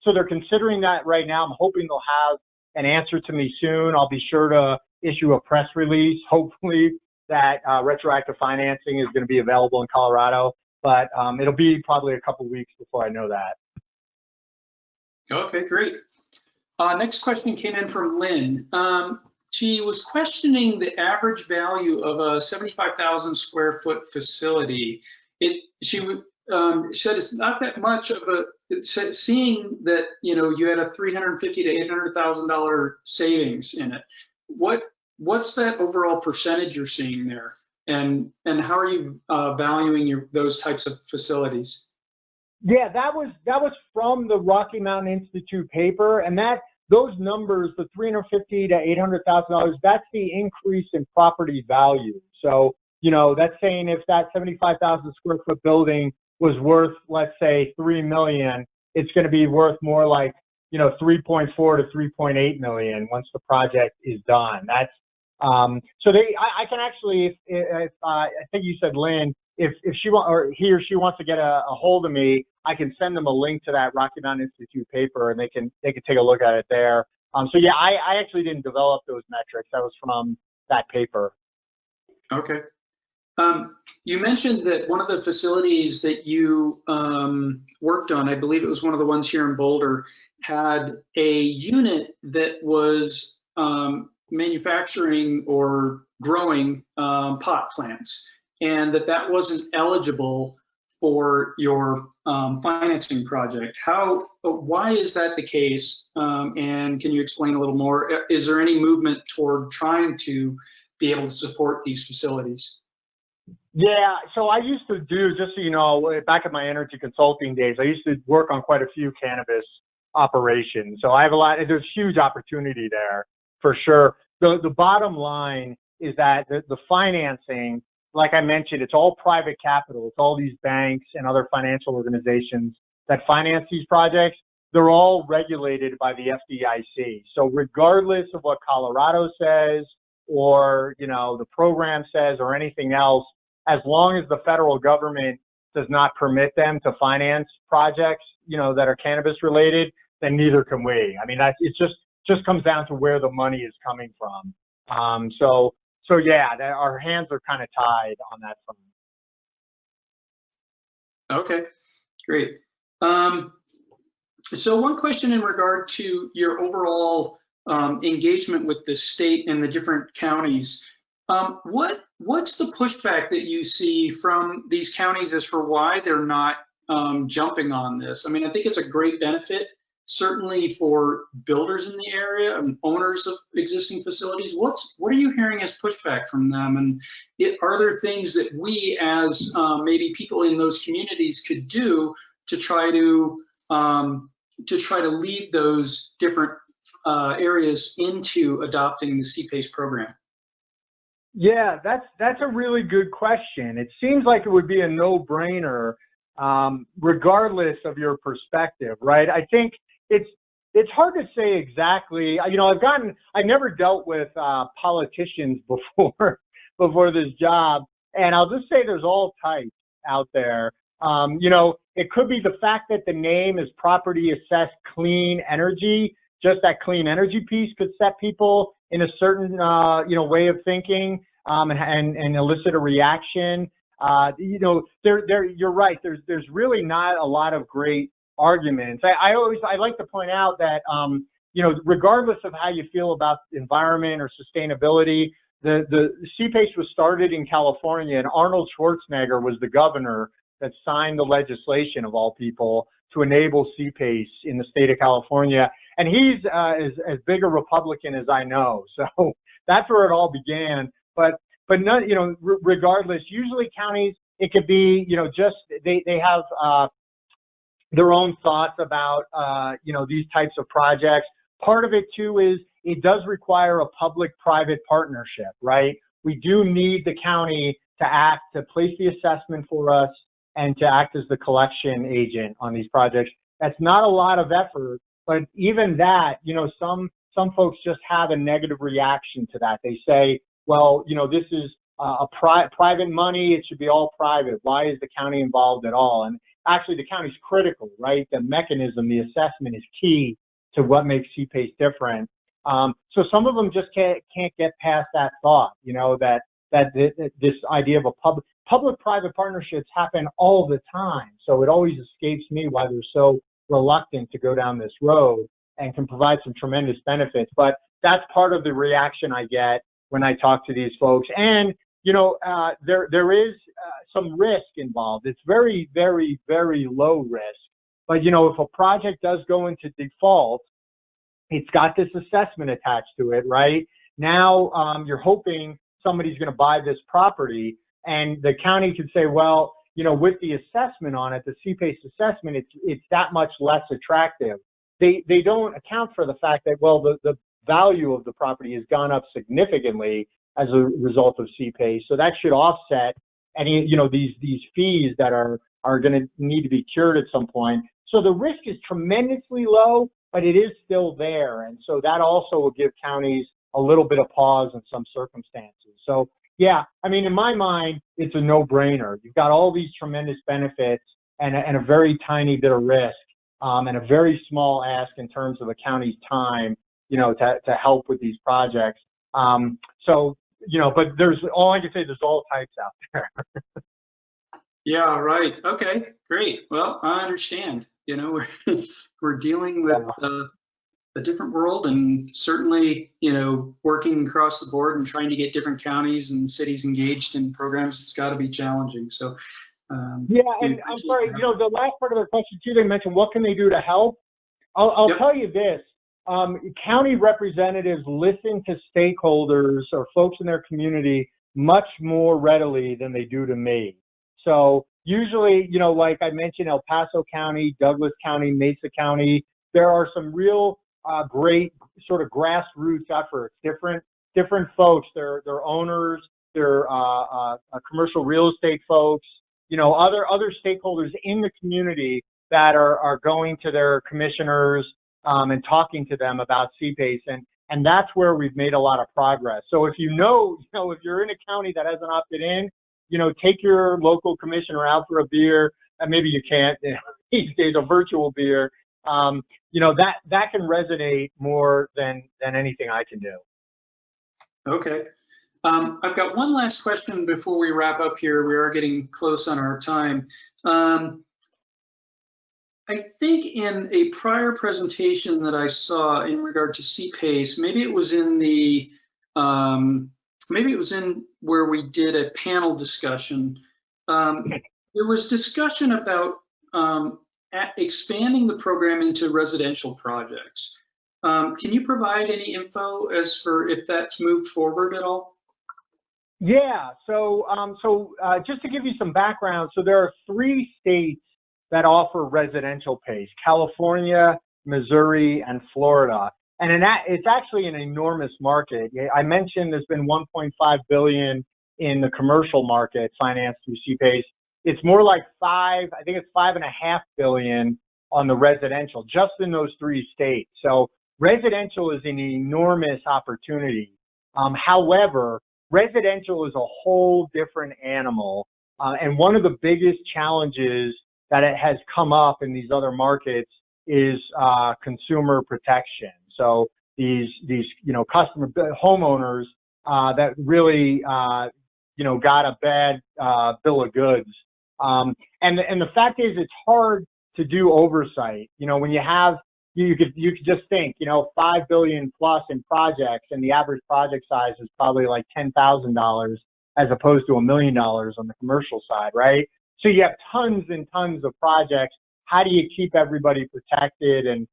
so they're considering that right now. I'm hoping they'll have an answer to me soon. I'll be sure to issue a press release, hopefully, that retroactive financing is going to be available in Colorado. But it'll be probably a couple weeks before I know that. Okay, great. Next question came in from Lynn. She was questioning the average value of a 75,000 square foot facility. She said it's not that much of seeing that, you had a $350,000 to $800,000 savings in it. What's that overall percentage you're seeing there? And how are you valuing those types of facilities? Yeah, that was from the Rocky Mountain Institute paper, and those numbers, the $350,000 to $800,000, that's the increase in property value. So, that's saying if that 75,000 square foot building was worth, let's say, $3 million, it's going to be worth more like, 3.4 to 3.8 million once the project is done. That's so I can actually, if I think you said Lynn, if she or he or she wants to get a hold of me, I can send them a link to that Rocky Mountain Institute paper, and they can take a look at it there. So yeah, I actually didn't develop those metrics. That was from that paper. Okay. You mentioned that one of the facilities that you worked on, I believe it was one of the ones here in Boulder, had a unit that was manufacturing or growing pot plants, and that wasn't eligible for your financing project. Why is that the case? And can you explain a little more? Is there any movement toward trying to be able to support these facilities? Yeah, so I used to do, just so you know, back in my energy consulting days, I used to work on quite a few cannabis operations. So I have there's huge opportunity there for sure. The bottom line is that the financing, like I mentioned, it's all private capital. It's all these banks and other financial organizations that finance these projects. They're all regulated by the FDIC. So regardless of what Colorado says or, the program says or anything else, as long as the federal government does not permit them to finance projects, that are cannabis related, then neither can we. I mean, it just comes down to where the money is coming from. So yeah, our hands are kind of tied on that front. Okay, great. So one question in regard to your overall engagement with the state and the different counties. What's the pushback that you see from these counties as for why they're not jumping on this? I mean, I think it's a great benefit, certainly for builders in the area and owners of existing facilities. What are you hearing as pushback from them? And are there things that we as maybe people in those communities could do to try to lead those different areas into adopting the CPACE program? Yeah, that's a really good question. It seems like it would be a no-brainer, regardless of your perspective, right? I think it's hard to say exactly. I've never dealt with politicians before this job, and I'll just say there's all types out there. It could be the fact that the name is property assessed clean energy. Just that clean energy piece could set people in a certain way of thinking and elicit a reaction. You're right. There's really not a lot of great arguments. I like to point out that, regardless of how you feel about environment or sustainability, the CPACE was started in California, and Arnold Schwarzenegger was the governor that signed the legislation, of all people, to enable CPACE in the state of California. And he's as big a Republican as I know. So that's where it all began. But none, regardless, usually counties, it could be, just they have their own thoughts about, these types of projects. Part of it too is it does require a public-private partnership, right? We do need the county to place the assessment for us and to act as the collection agent on these projects. That's not a lot of effort, but even that, some folks just have a negative reaction to that. They say, well, this is private money, it should be all private. Why is the county involved at all? And actually the county's critical, right? The mechanism, the assessment is key to what makes CPACE different. So some of them just can't get past that thought, that this idea of a public-private partnerships happen all the time. So it always escapes me why they're so reluctant to go down this road, and can provide some tremendous benefits. But that's part of the reaction I get when I talk to these folks. And, there is some risk involved. It's very, very, very low risk. But, if a project does go into default, it's got this assessment attached to it, right? Now you're hoping somebody's going to buy this property, and the county could say, well, with the assessment on it, the CPACE assessment, it's that much less attractive. They don't account for the fact that, well, the value of the property has gone up significantly as a result of CPACE. So that should offset any, these fees that are going to need to be cured at some point. So the risk is tremendously low, but it is still there. And so that also will give counties a little bit of pause in some circumstances. So yeah, in my mind, it's a no-brainer. You've got all these tremendous benefits and a very tiny bit of risk, and a very small ask in terms of the county's time, to help with these projects. But there's all I can say, there's all types out there. Yeah, right. Okay, great. Well, I understand. We're dealing with a different world, and certainly, working across the board and trying to get different counties and cities engaged in programs, it's got to be challenging. So, yeah, and I'm sorry, the last part of the question too, they mentioned what can they do to help? I'll tell you this. County representatives listen to stakeholders or folks in their community much more readily than they do to me. So usually, like I mentioned, El Paso County, Douglas County, Mesa County, there are some real great sort of grassroots efforts. Different folks, they're owners, they're commercial real estate folks, other stakeholders in the community that are going to their commissioners and talking to them about CPACE, and that's where we've made a lot of progress. So if if you're in a county that hasn't opted in, take your local commissioner out for a beer, and maybe you can't these days, a virtual beer. That can resonate more than anything I can do. Okay. I've got one last question before we wrap up here. We are getting close on our time. I think in a prior presentation that I saw in regard to CPACE, maybe it was in where we did a panel discussion. There was discussion about expanding the program into residential projects. Can you provide any info as for if that's moved forward at all? Yeah, so just to give you some background, so there are 3 states that offer residential PACE: California, Missouri, and Florida. And it's actually an enormous market. I mentioned there's been $1.5 billion in the commercial market financed through CPACE. It's more like $5.5 billion on the residential, just in those 3 states. So residential is an enormous opportunity. However, residential is a whole different animal. And one of the biggest challenges that it has come up in these other markets is consumer protection. So these homeowners that really got a bad bill of goods. And the fact is, it's hard to do oversight. When you have, you could just think, $5 billion plus in projects, and the average project size is probably like $10,000 as opposed to $1 million on the commercial side, right? So you have tons and tons of projects. How do you keep everybody protected, and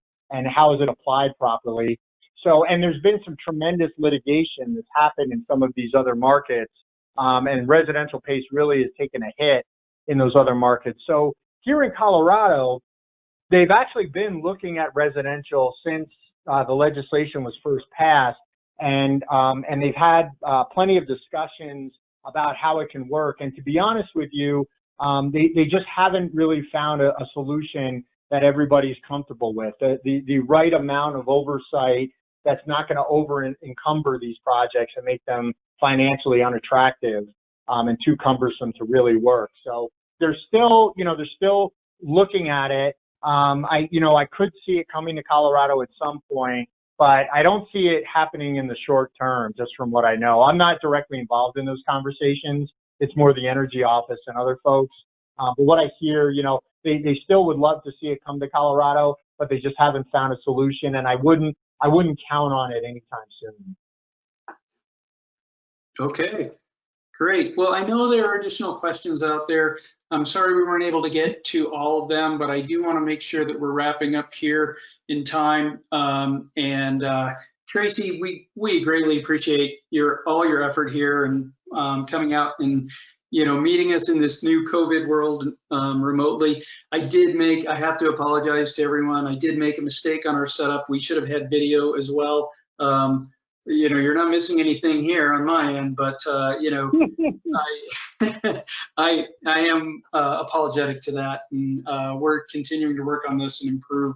how is it applied properly? So, and there's been some tremendous litigation that's happened in some of these other markets, and residential pace really has taken a hit in those other markets. So here in Colorado, they've actually been looking at residential since the legislation was first passed, and they've had plenty of discussions about how it can work. And to be honest with you, they just haven't really found a solution that everybody's comfortable with. The right amount of oversight that's not going to over-encumber these projects and make them financially unattractive and too cumbersome to really work. So they're still looking at it. I could see it coming to Colorado at some point, but I don't see it happening in the short term, just from what I know. I'm not directly involved in those conversations. It's more the energy office and other folks. But what I hear, they still would love to see it come to Colorado, but they just haven't found a solution, and I wouldn't count on it anytime soon. Okay, great. Well, I know there are additional questions out there. I'm sorry we weren't able to get to all of them, but I do want to make sure that we're wrapping up here in time. Tracy, we greatly appreciate all your effort here and coming out and meeting us in this new COVID world remotely. I have to apologize to everyone. I did make a mistake on our setup. We should have had video as well. You're not missing anything here on my end, but I am apologetic to that, and we're continuing to work on this and improve